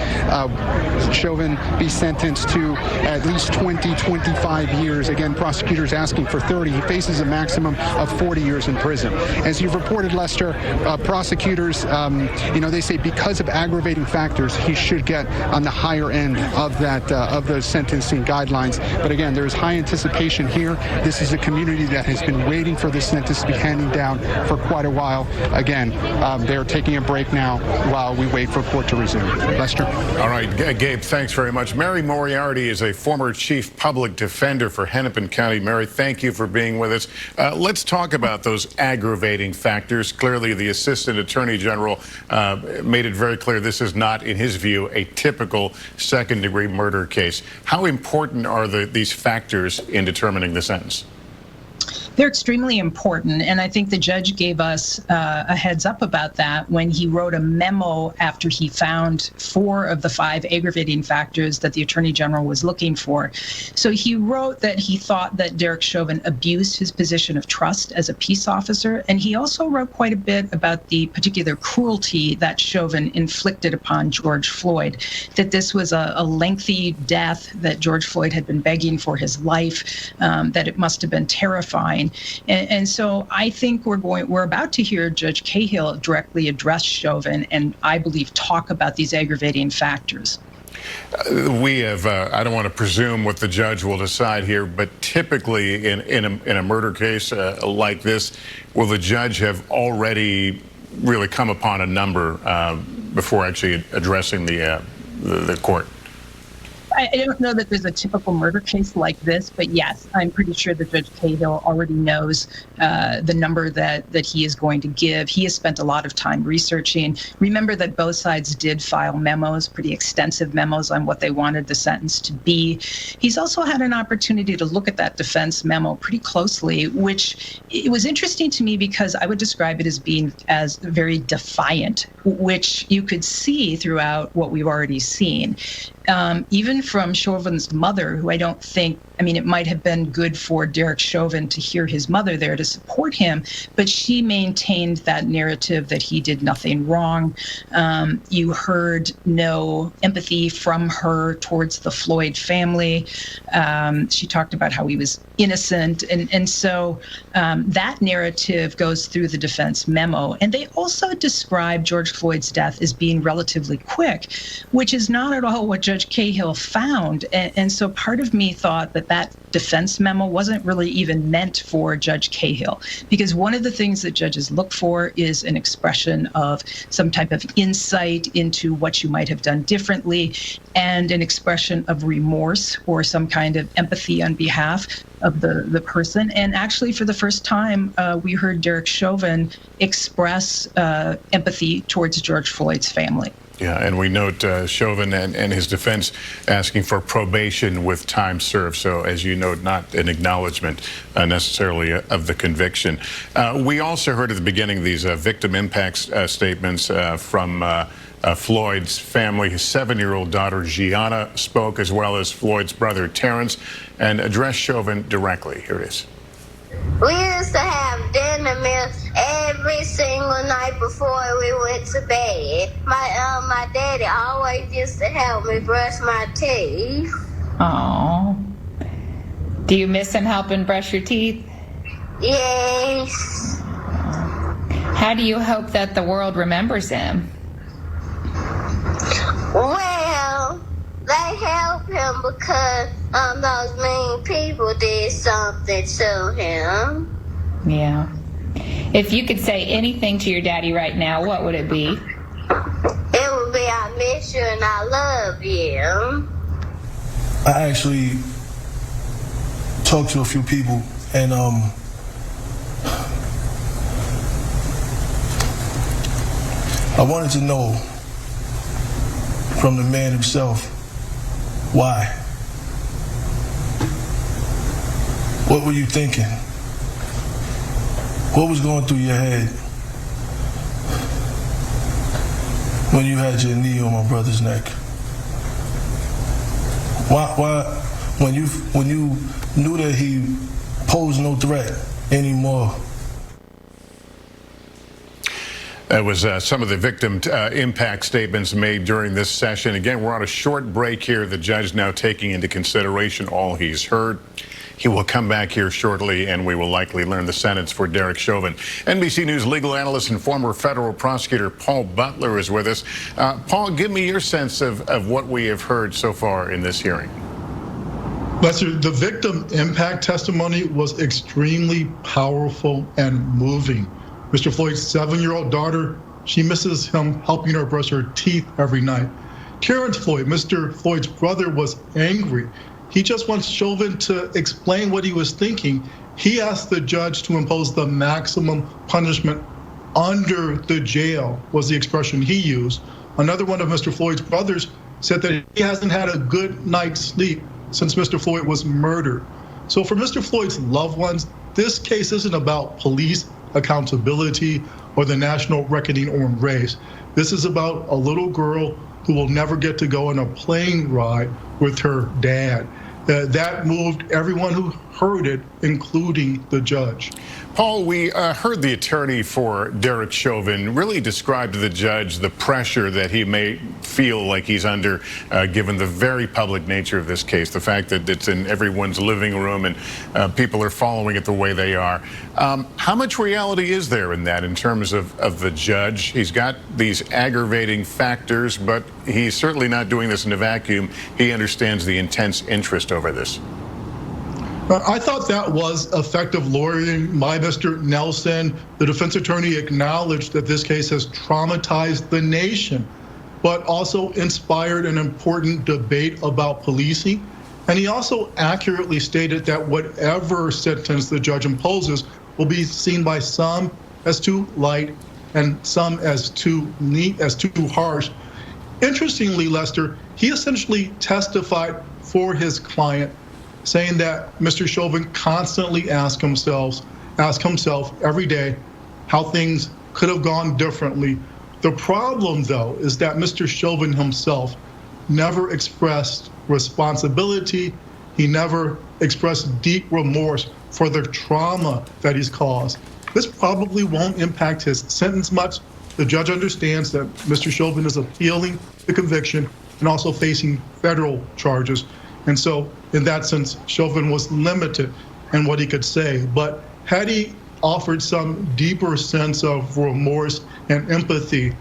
Chauvin be sentenced to at least 20, 25 years. Again, prosecutors asking for 30. He faces a maximum of 40 years in prison. As you've reported, Lester, prosecutors, you know, they say because of aggravating factors, he should get on the higher end of that of those sentencing guidelines. But again, there is high anticipation here. This is a community that has been waiting for this sentence to be handed down for quite a while. Again, they're taking a break now while we wait for court to resume. Lester? All right, Gabe, thanks very much. Mary Moriarty is a former chief public defender for Hennepin County. Mary, thank you for being with us. Let's talk about those aggravating factors. Clearly, the Assistant Attorney General made it very clear this is not, in his view, a typical second-degree murder case. How important are these factors in determining the sentence? They're extremely important, and I think the judge gave us a heads up about that when he wrote a memo after he found 4 of the 5 aggravating factors that the Attorney General was looking for. So he wrote that he thought that Derek Chauvin abused his position of trust as a peace officer, and he also wrote quite a bit about the particular cruelty that Chauvin inflicted upon George Floyd, that this was a lengthy death, that George Floyd had been begging for his life, that it must have been terrifying. And so I think we're about to hear Judge Cahill directly address Chauvin and I believe talk about these aggravating factors. We have, I don't want to presume what the judge will decide here, but typically in a murder case like this, will the judge have already really come upon a number before actually addressing the court? I don't know that there's a typical murder case like this, but yes, I'm pretty sure that Judge Cahill already knows the number that he is going to give. He has spent a lot of time researching. Remember that both sides did file memos, pretty extensive memos on what they wanted the sentence to be. He's also had an opportunity to look at that defense memo pretty closely, which it was interesting to me because I would describe it as being as very defiant, which you could see throughout what we've already seen. Even from Chauvin's mother, who I don't think, I mean, it might have been good for Derek Chauvin to hear his mother there to support him, but she maintained that narrative that he did nothing wrong. You heard no empathy from her towards the Floyd family. She talked about how he was innocent. And so that narrative goes through the defense memo. And they also describe George Floyd's death as being relatively quick, which is not at all what Judge Cahill found. And so part of me thought that defense memo wasn't really even meant for Judge Cahill, because one of the things that judges look for is an expression of some type of insight into what you might have done differently, and an expression of remorse or some kind of empathy on behalf of the person. And actually, for the first time, we heard Derek Chauvin express empathy towards George Floyd's family. Yeah, and we note Chauvin and his defense asking for probation with time served. So, as you note, not an acknowledgement necessarily of the conviction. We also heard at the beginning these victim impact statements from Floyd's family. His 7-year-old daughter, Gianna, spoke, as well as Floyd's brother, Terrence, and addressed Chauvin directly. Here it is. We used to have dinner meals every single night before we went to bed. My daddy always used to help me brush my teeth. Oh. Do you miss him helping brush your teeth? Yes. How do you hope that the world remembers him? Well, they help him because those mean people did something to him. Yeah. If you could say anything to your daddy right now, what would it be? It would be, I miss you and I love you. I actually talked to a few people, and I wanted to know from the man himself why. What were you thinking? What was going through your head when you had your knee on my brother's neck? Why when you knew that he posed no threat anymore? That was some of the victim impact statements made during this session. Again, we're on a short break here. The judge now taking into consideration all he's heard. He will come back here shortly, and we will likely learn the sentence for Derek Chauvin. NBC News legal analyst and former federal prosecutor Paul Butler is with us. Paul, give me your sense of what we have heard so far in this hearing. Lester, the victim impact testimony was extremely powerful and moving. Mr. Floyd's 7-year-old daughter, she misses him helping her brush her teeth every night. Terrence Floyd, Mr. Floyd's brother, was angry. He just wants Chauvin to explain what he was thinking. He asked the judge to impose the maximum punishment under the jail, was the expression he used. Another one of Mr. Floyd's brothers said that he hasn't had a good night's sleep since Mr. Floyd was murdered. So for Mr. Floyd's loved ones, this case isn't about police accountability or the national reckoning on race. This is about a little girl who will never get to go on a plane ride with her dad. That moved everyone who heard it, including the judge. Paul, we heard the attorney for Derek Chauvin really describe to the judge the pressure that he may feel like he's under, given the very public nature of this case, the fact that it's in everyone's living room and people are following it the way they are. How much reality is there in that in terms of the judge? He's got these aggravating factors, but he's certainly not doing this in a vacuum. He understands the intense interest over this. I thought that was effective lawyering by Mr. Nelson. The defense attorney acknowledged that this case has traumatized the nation, but also inspired an important debate about policing. And he also accurately stated that whatever sentence the judge imposes will be seen by some as too light and some as too harsh. Interestingly, Lester, he essentially testified for his client, saying that Mr. Chauvin constantly asked himself every day how things could have gone differently. The problem, though, is that Mr. Chauvin himself never expressed responsibility. He never expressed deep remorse for the trauma that he's caused. This probably won't impact his sentence much. The judge understands that Mr. Chauvin is appealing the conviction and also facing federal charges. And so in that sense, Chauvin was limited in what he could say. But had he offered some deeper sense of remorse and empathy,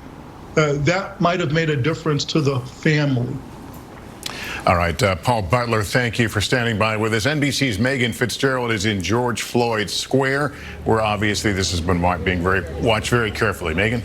that might have made a difference to the family. All right, Paul Butler, thank you for standing by with us. NBC's Megan Fitzgerald is in George Floyd Square, where obviously this has been watched very carefully. Megan?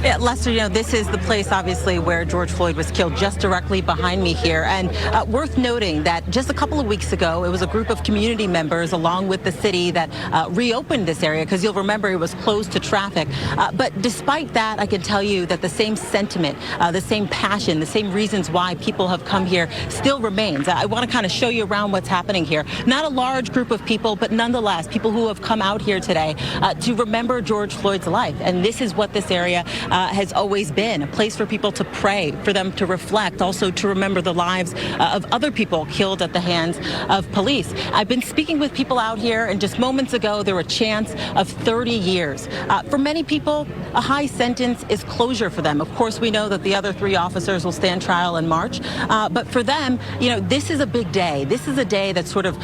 Yeah, Lester, this is the place, obviously, where George Floyd was killed, just directly behind me here. And worth noting that just a couple of weeks ago, it was a group of community members, along with the city, that reopened this area, because you'll remember it was closed to traffic. But despite that, I can tell you that the same sentiment, the same passion, the same reasons why people have come here still remains. I want to kind of show you around what's happening here. Not a large group of people, but nonetheless, people who have come out here today to remember George Floyd's life. And this is what this area has always been, a place for people to pray, for them to reflect, also to remember the lives of other people killed at the hands of police. I've been speaking with people out here, and just moments ago there were chants of 30 years. For many people, a high sentence is closure for them. Of course, we know that the other 3 officers will stand trial in March, but for them, this is a big day. This is a day that sort of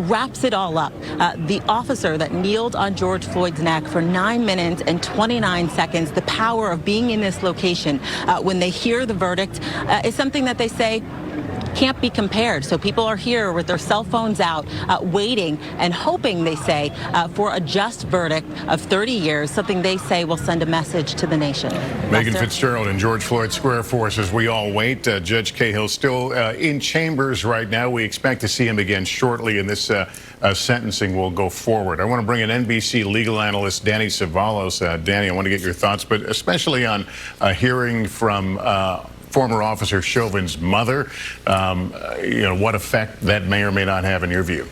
wraps it all up. The officer that kneeled on George Floyd's neck for 9 minutes and 29 seconds, the power of being in this location when they hear the verdict is something that they say can't be compared. So people are here with their cell phones out, waiting and hoping, they say, for a just verdict of 30 years, something they say will send a message to the nation. Megan Fitzgerald in George Floyd Square for us as we all wait. Judge Cahill still in chambers right now. We expect to see him again shortly, and this sentencing will go forward. I want to bring in NBC legal analyst Danny Cevallos. Danny, I want to get your thoughts, but especially on hearing from former officer Chauvin's mother, what effect that may or may not have in your view.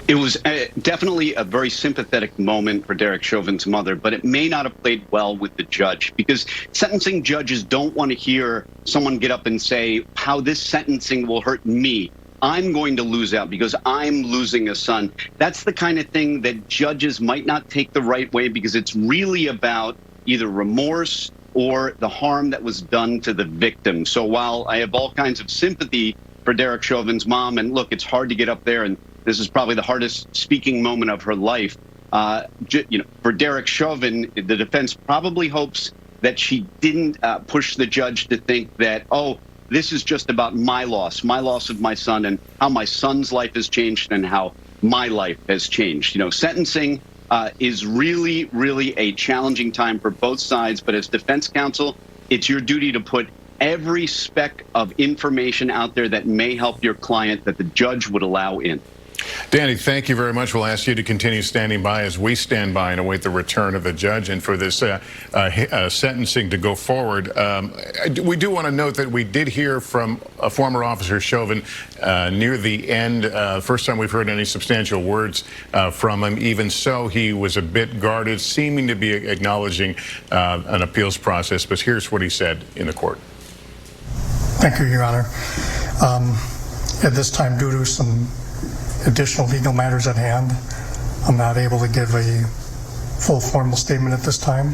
It was definitely a very sympathetic moment for Derek Chauvin's mother, but it may not have played well with the judge, because sentencing judges don't want to hear someone get up and say how this sentencing will hurt me. I'm going to lose out because I'm losing a son. That's the kind of thing that judges might not take the right way, because it's really about either remorse or the harm that was done to the victim. So while I have all kinds of sympathy for Derek Chauvin's mom, and look, it's hard to get up there, and this is probably the hardest speaking moment of her life, for Derek Chauvin, the defense probably hopes that she didn't push the judge to think that, oh, this is just about my loss of my son, and how my son's life has changed and how my life has changed. Sentencing is really, really a challenging time for both sides. But as defense counsel, it's your duty to put every speck of information out there that may help your client that the judge would allow in. Danny, thank you very much. We'll ask you to continue standing by as we stand by and await the return of the judge, and for this sentencing to go forward. We do want to note that we did hear from a former officer Chauvin near the end. First time we've heard any substantial words from him. Even so, he was a bit guarded, seeming to be acknowledging an appeals process. But here's what he said in the court. Thank you, Your Honor. At this time, due to some additional legal matters at hand, I'm not able to give a full formal statement at this time.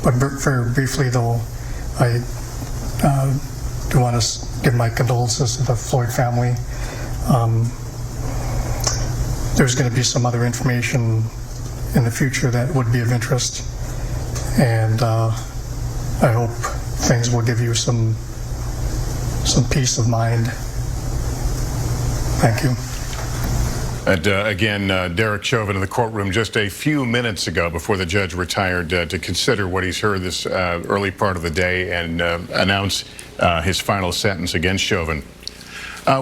But very briefly, though, I do want to give my condolences to the Floyd family. There's going to be some other information in the future that would be of interest, and I hope things will give you some peace of mind. Thank you. And again, Derek Chauvin in the courtroom just a few minutes ago before the judge retired to consider what he's heard this early part of the day and announce his final sentence against Chauvin.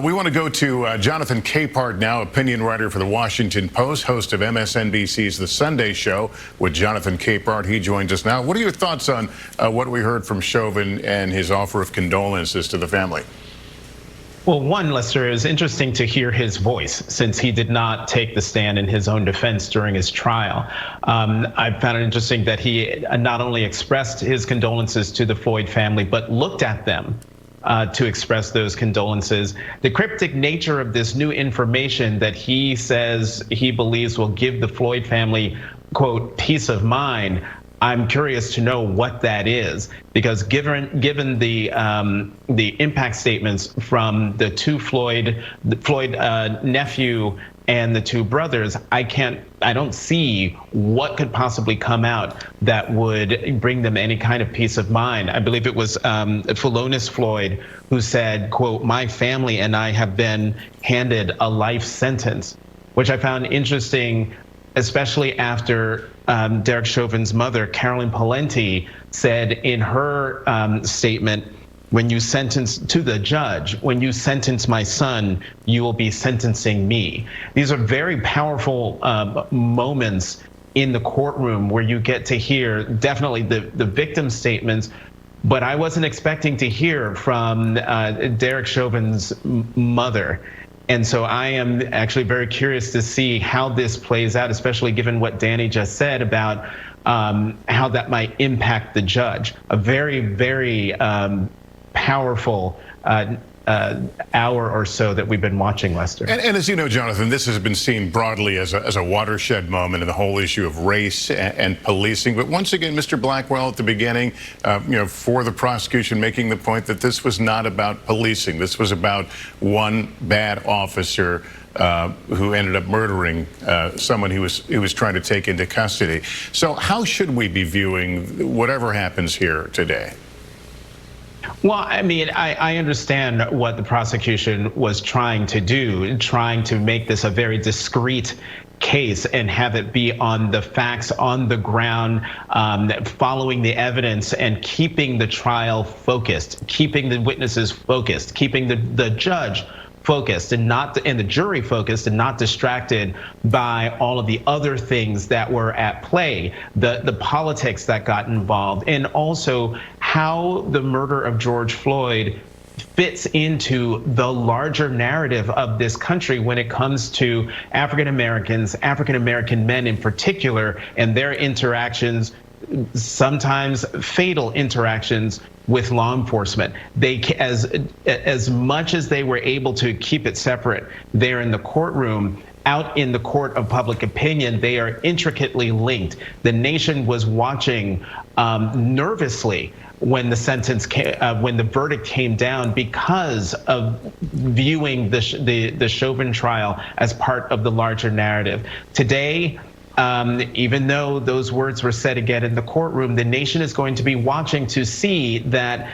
We want to go to Jonathan Capehart now, opinion writer for the Washington Post, host of MSNBC's The Sunday Show with Jonathan Capehart. He joins us now. What are your thoughts on what we heard from Chauvin and his offer of condolences to the family? Well, one, Lester, it was interesting to hear his voice, since he did not take the stand in his own defense during his trial. I found it interesting that he not only expressed his condolences to the Floyd family, but looked at them to express those condolences. The cryptic nature of this new information that he says he believes will give the Floyd family, quote, peace of mind, I'm curious to know what that is, because given the impact statements from the two Floyd nephew and the two brothers, I don't see what could possibly come out that would bring them any kind of peace of mind. I believe it was Philonis Floyd who said, quote, "My family and I have been handed a life sentence," which I found interesting, especially after Derek Chauvin's mother, Carolyn Palenti, said in her statement, when you sentence to the judge, when you sentence my son, you will be sentencing me. These are very powerful moments in the courtroom where you get to hear definitely the victim statements, but I wasn't expecting to hear from Derek Chauvin's mother. And so I am actually very curious to see how this plays out, especially given what Danny just said about how that might impact the judge. A very, very powerful hour or so that we've been watching, Lester. And as you know, Jonathan, this has been seen broadly as a watershed moment in the whole issue of race and policing. But once again, Mr. Blackwell, at the beginning, for the prosecution, making the point that this was not about policing. This was about one bad officer who ended up murdering someone he was trying to take into custody. So how should we be viewing whatever happens here today? Well, I mean, I understand what the prosecution was trying to do, trying to make this a very discreet case and have it be on the facts on the ground, following the evidence and keeping the trial focused, keeping the witnesses focused, keeping the judge focused and the jury focused and not distracted by all of the other things that were at play, the politics that got involved, and also how the murder of George Floyd fits into the larger narrative of this country when it comes to African Americans, African American men in particular, and their interactions, sometimes fatal interactions with law enforcement. They, as much as they were able to keep it separate there in the courtroom, out in the court of public opinion, they are intricately linked. The nation was watching nervously when when the verdict came down, because of viewing the Chauvin trial as part of the larger narrative. Today, even though those words were said again in the courtroom, the nation is going to be watching to see that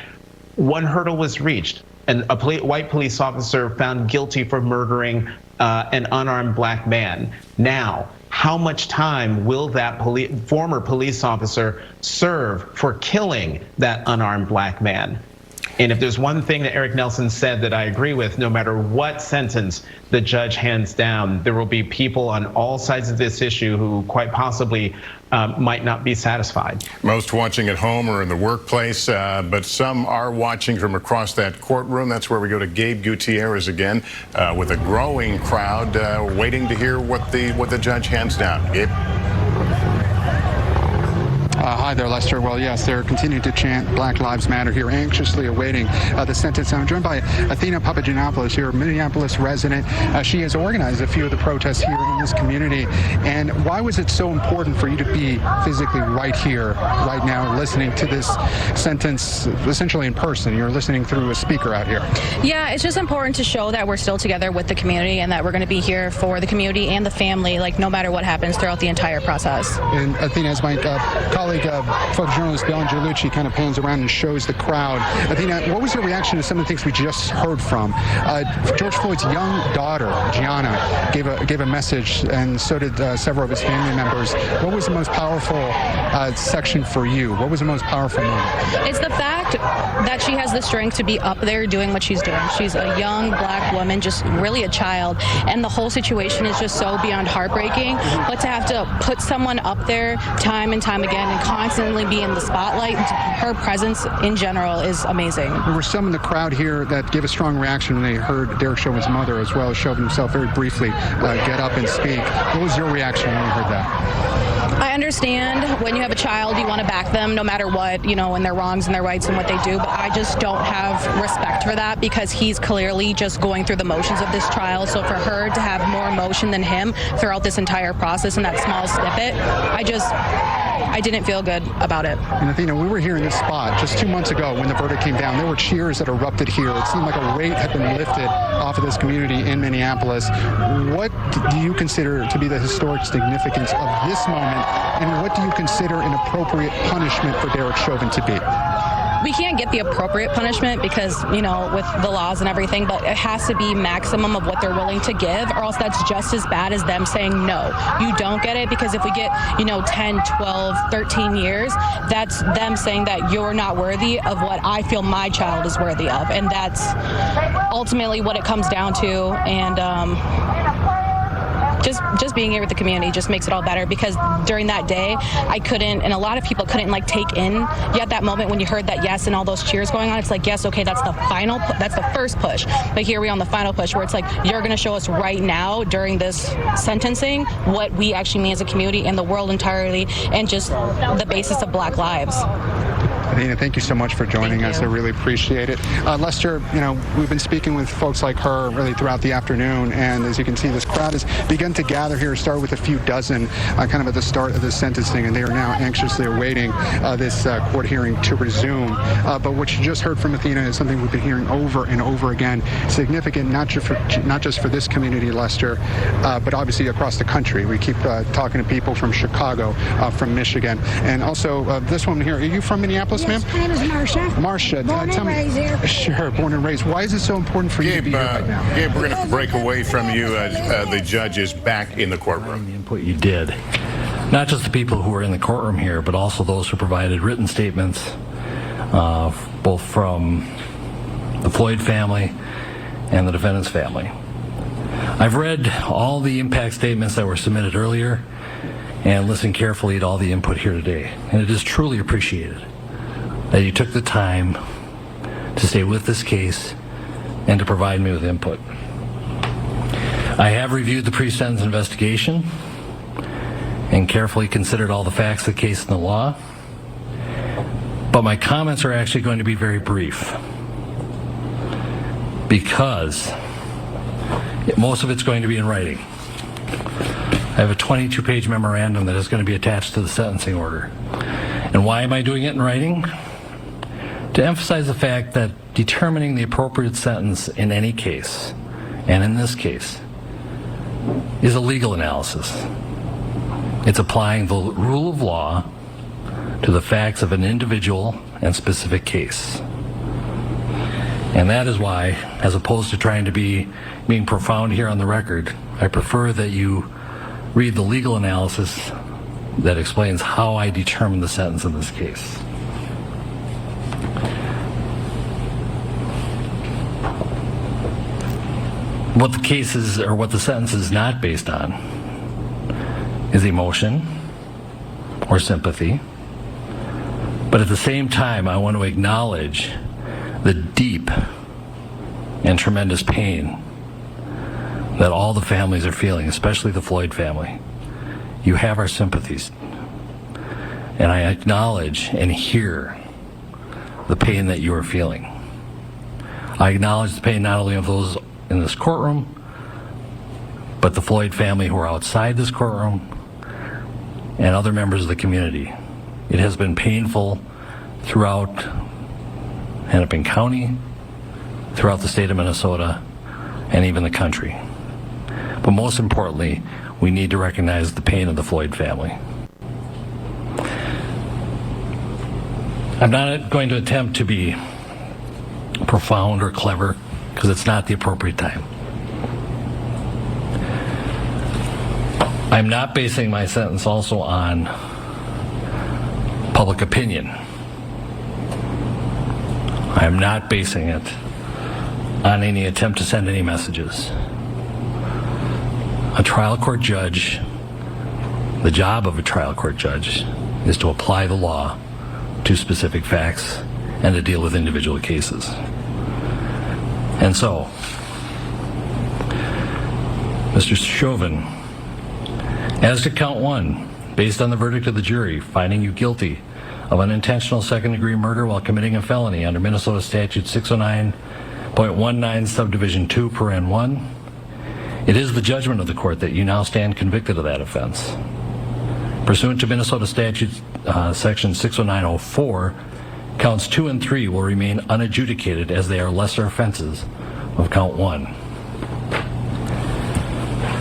one hurdle was reached, and a white police officer found guilty for murdering an unarmed black man. Now, how much time will that former police officer serve for killing that unarmed black man? And if there's one thing that Eric Nelson said that I agree with, no matter what sentence the judge hands down, there will be people on all sides of this issue who quite possibly might not be satisfied. Most watching at home or in the workplace, but some are watching from across that courtroom. That's where we go to Gabe Gutierrez again, with a growing crowd waiting to hear what the judge hands down. Gabe? Hi there, Lester. Well, yes, they're continuing to chant Black Lives Matter here, anxiously awaiting the sentence. I'm joined by Athena Papagiannopoulos here, Minneapolis resident. She has organized a few of the protests here in this community. And why was it so important for you to be physically right here, right now, listening to this sentence essentially in person? You're listening through a speaker out here. Yeah, it's just important to show that we're still together with the community and that we're going to be here for the community and the family, like no matter what happens throughout the entire process. And Athena, as my colleague, photojournalist Belen Gerlucci kind of pans around and shows the crowd. Athena, what was your reaction to some of the things we just heard from? George Floyd's young daughter, Gianna, gave a message, and so did several of his family members. What was the most powerful section for you? What was the most powerful moment? It's the fact that she has the strength to be up there doing what she's doing. She's a young black woman, just really a child, and the whole situation is just so beyond heartbreaking. But to have to put someone up there time and time again and constantly be in the spotlight, her presence in general is amazing. There were some in the crowd here that gave a strong reaction when they heard Derek Chauvin's mother, as well as Chauvin himself, very briefly get up and speak. What was your reaction when you heard that? I understand when you have a child, you want to back them no matter what, you know, and their wrongs and their rights and what they do, but I just don't have respect for that because he's clearly just going through the motions of this trial. So for her to have more emotion than him throughout this entire process in that small snippet, I didn't feel good about it. And Athena, we were here in this spot just 2 months ago when the verdict came down. There were cheers that erupted here. It seemed like a weight had been lifted off of this community in Minneapolis. What do you consider to be the historic significance of this moment, and what do you consider an appropriate punishment for Derek Chauvin to be? We can't get the appropriate punishment because, with the laws and everything, but it has to be maximum of what they're willing to give, or else that's just as bad as them saying, no, you don't get it. Because if we get, 10, 12, 13 years, that's them saying that you're not worthy of what I feel my child is worthy of. And that's ultimately what it comes down to. And, just being here with the community just makes it all better, because during that day I couldn't, and a lot of people couldn't take in yet that moment when you heard that yes and all those cheers going on. It's like, yes, okay, that's the first push, but here we are on the final push where it's like, you're going to show us right now during this sentencing what we actually mean as a community and the world entirely, and just the basis of Black lives. Athena, thank you so much for joining us. I really appreciate it. Lester, we've been speaking with folks like her really throughout the afternoon, and as you can see, this crowd has begun to gather here, started with a few dozen kind of at the start of the sentencing, and they are now anxiously awaiting this court hearing to resume. But what you just heard from Athena is something we've been hearing over and over again, significant not just for this community, Lester, but obviously across the country. We keep talking to people from Chicago, from Michigan, and also this woman here. Are you from Minneapolis? Yes, my name is Marcia. Marcia, born and raised here. Sure, born and raised. Why is it so important for you to be here right now? Gabe, we're going to break away from you. The judge is back in the courtroom. The input you did, not just the people who were in the courtroom here, but also those who provided written statements, both from the Floyd family and the defendant's family. I've read all the impact statements that were submitted earlier and listened carefully to all the input here today, and it is truly appreciated that you took the time to stay with this case and to provide me with input. I have reviewed the pre-sentence investigation and carefully considered all the facts of the case and the law, but my comments are actually going to be very brief because most of it's going to be in writing. I have a 22-page memorandum that is going to be attached to the sentencing order. And why am I doing it in writing? To emphasize the fact that determining the appropriate sentence in any case, and in this case, is a legal analysis. It's applying the rule of law to the facts of an individual and specific case. And that is why, as opposed to trying to being profound here on the record, I prefer that you read the legal analysis that explains how I determined the sentence in this case. What the case is, or what the sentence is not based on, is emotion or sympathy. But at the same time, I want to acknowledge the deep and tremendous pain that all the families are feeling, especially the Floyd family. You have our sympathies. And I acknowledge and hear the pain that you are feeling. I acknowledge the pain not only of those in this courtroom, but the Floyd family who are outside this courtroom and other members of the community. It has been painful throughout Hennepin County, throughout the state of Minnesota, and even the country. But most importantly, we need to recognize the pain of the Floyd family. I'm not going to attempt to be profound or clever, because it's not the appropriate time. I'm not basing my sentence also on public opinion. I'm not basing it on any attempt to send any messages. A trial court judge, the job of a trial court judge is to apply the law to specific facts and to deal with individual cases. And so, Mr. Chauvin, as to count one, based on the verdict of the jury finding you guilty of unintentional second-degree murder while committing a felony under Minnesota Statute 609.19 subdivision 2 paren 1, it is the judgment of the court that you now stand convicted of that offense. Pursuant to Minnesota Statute Section 60904, counts 2 and 3 will remain unadjudicated as they are lesser offenses of count 1.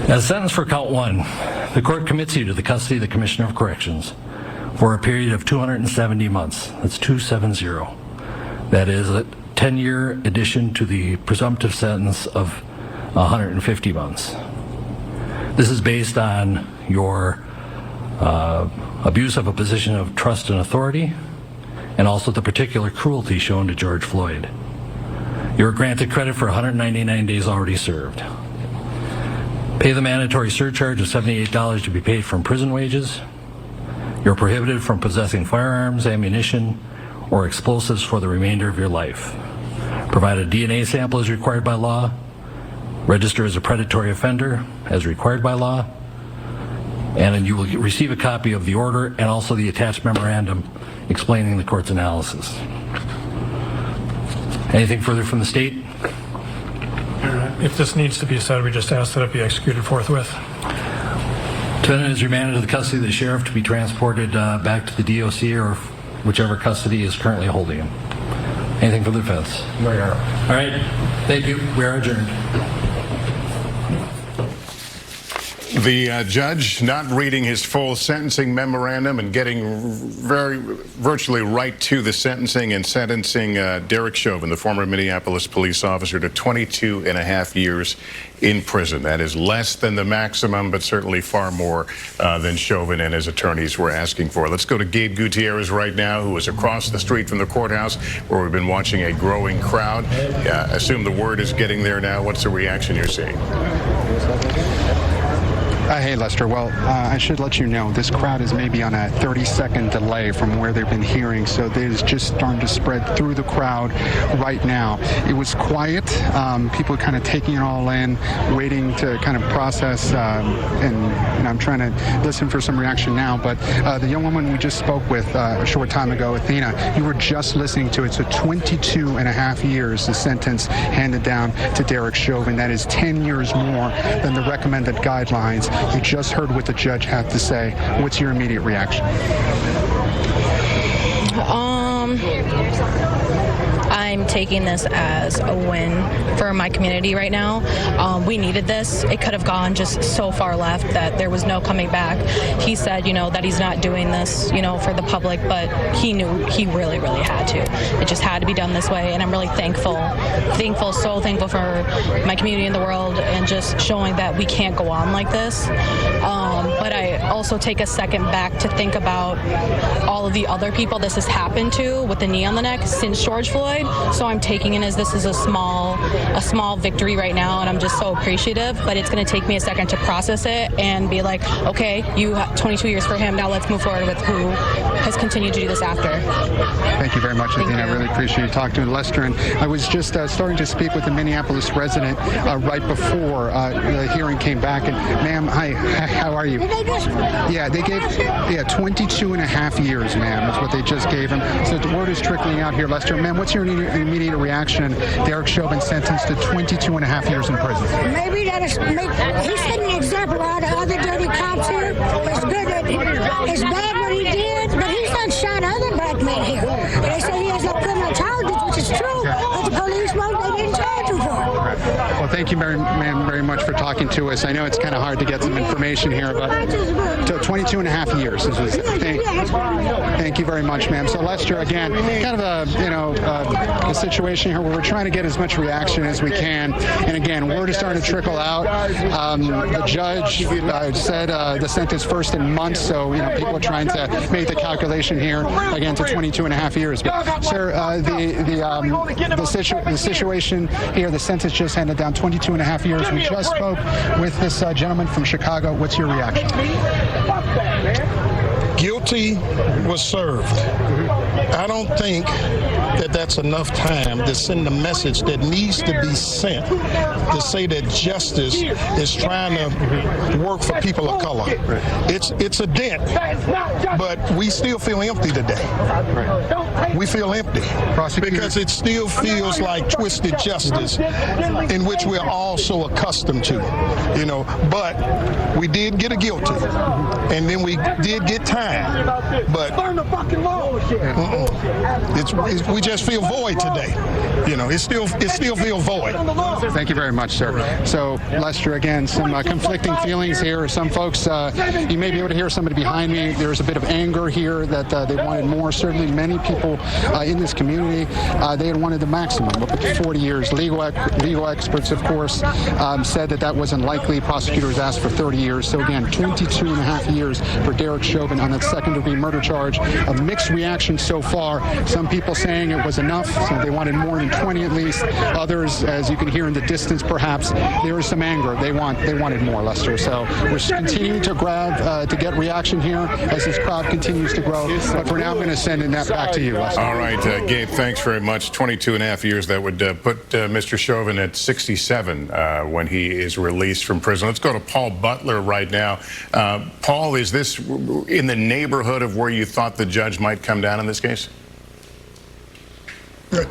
As sentenced for count 1, the court commits you to the custody of the Commissioner of Corrections for a period of 270 months. That's 270. That is a 10-year addition to the presumptive sentence of 150 months. This is based on your abuse of a position of trust and authority, and also the particular cruelty shown to George Floyd. You are granted credit for 199 days already served. Pay the mandatory surcharge of $78 to be paid from prison wages. You're prohibited from possessing firearms, ammunition, or explosives for the remainder of your life. Provide a DNA sample as required by law. Register as a predatory offender as required by law. And then you will receive a copy of the order and also the attached memorandum explaining the court's analysis. Anything further from the state? If this needs to be said, we just ask that it be executed forthwith. Defendant is remanded to the custody of the sheriff to be transported back to the DOC or whichever custody is currently holding him. Anything for the defense? No, Your Honor. All right. Thank you. We are adjourned. The judge not reading his full sentencing memorandum and getting virtually right to the sentencing and sentencing Derek Chauvin, the former Minneapolis police officer, to 22.5 years in prison. That is less than the maximum, but certainly far more than Chauvin and his attorneys were asking for. Let's go to Gabe Gutierrez right now, who is across the street from the courthouse, where we've been watching a growing crowd. I assume the word is getting there now. What's the reaction you're seeing? Hey, Lester. Well, I should let you know this crowd is maybe on a 30-second delay from where they've been hearing, so they're just starting to spread through the crowd right now. It was quiet. People kind of taking it all in, waiting to kind of process, and I'm trying to listen for some reaction now. But the young woman we just spoke with a short time ago, Athena, you were just listening to it. So 22.5 years, the sentence handed down to Derek Chauvin. That is 10 years more than the recommended guidelines. You just heard what the judge had to say. What's your immediate reaction? I'm taking this as a win for my community right now. We needed this. It could have gone just so far left that there was no coming back. He said, that he's not doing this, for the public, but he knew he really, really had to. It just had to be done this way, and I'm really thankful, so thankful for my community in the world and just showing that we can't go on like this. But I also take a second back to think about all of the other people this has happened to with the knee on the neck since George Floyd. So I'm taking it as this is a small victory right now, and I'm just so appreciative. But it's going to take me a second to process it and be like, okay, you have 22 years for him. Now let's move forward with who has continued to do this after. Thank you very much, Athena. I really appreciate you talking to Lester. And I was just starting to speak with a Minneapolis resident right before the hearing came back. And ma'am, hi, how are you? Yeah, they gave 22.5 years, ma'am, is what they just gave him. So the word is trickling out here, Lester. Ma'am, what's your immediate reaction? Derek Chauvin sentenced to 22.5 years in prison. Maybe he's setting an example out of other dirty cops here. It's good that it's bad what he did, but he's not shot other black men here. They say he has no criminal charges, which is true, but the police won't, they didn't charge him for it. Well, thank you, ma'am, very much for talking to us. I know it's kind of hard to get some information here, but 22.5 years. Thank you very much, ma'am. So Lester, again, kind of a situation here where we're trying to get as much reaction as we can. And again, word is starting to trickle out. The judge said the sentence first in months, so people are trying to make the calculation here again to 22.5 years. But sir, the situation here, the sentence just handed down 22.5 years. We just spoke with this gentleman from Chicago. What's your reaction? Guilty was served. I don't think that that's enough time to send a message that needs to be sent to say that justice is trying to work for people of color. It's a dent, but we still feel empty today. we feel empty because it still feels like twisted justice in which we're all so accustomed to, you know. But we did get a guilty, and then we did get time. But we just feel void today. You know, it still feels void. Thank you very much, sir. So, Lester, again, some conflicting feelings here. Some folks, you may be able to hear somebody behind me. There's a bit of anger here that they wanted more. Certainly, many people in this community, they had wanted the maximum up to 40 years. Legal experts, of course, said that wasn't likely. Prosecutors asked for 30 years. So, again, 22 and a half years for Derek Chauvin on that second-degree murder charge. A mixed reaction so far. Some people saying it was enough. So they wanted more than 20 at least. Others, as you can hear in the distance, perhaps there is some anger. They wanted more, Lester. So we're continuing to grab to get reaction here as this crowd continues to grow. But for now, I'm going to send that back to you, Lester. All right, Gabe, thanks very much. 22 and a half years. That would put Mr. Chauvin at 67 when he is released from prison. Let's go to Paul Butler right now. Paul, is this in the neighborhood of where you thought the judge might come down in this case?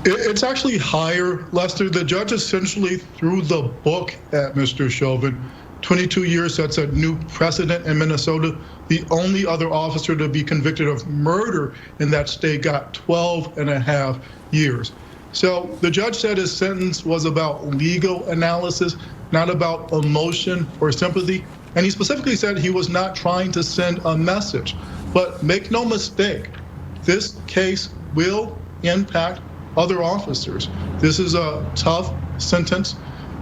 It's actually higher, Lester. The judge essentially threw the book at Mr. Chauvin. 22 years, that's a new precedent in Minnesota. The only other officer to be convicted of murder in that state got 12 and a half years. So the judge said his sentence was about legal analysis, not about emotion or sympathy. And he specifically said he was not trying to send a message. But make no mistake, this case will impact other officers. This is a tough sentence.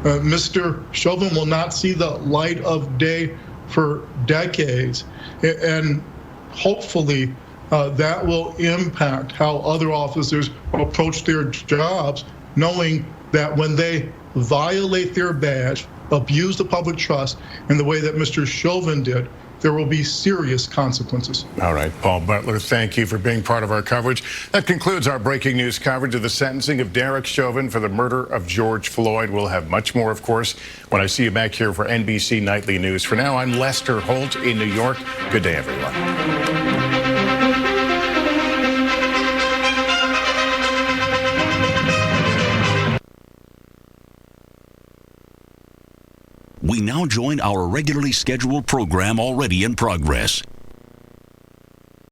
Mr. Chauvin will not see the light of day for decades. And hopefully that will impact how other officers approach their jobs, knowing that when they violate their badge, abuse the public trust in the way that Mr. Chauvin did, there will be serious consequences. All right, Paul Butler, thank you for being part of our coverage. That concludes our breaking news coverage of the sentencing of Derek Chauvin for the murder of George Floyd. We'll have much more, of course, when I see you back here for NBC Nightly News. For now, I'm Lester Holt in New York. Good day, everyone. We now join our regularly scheduled program already in progress.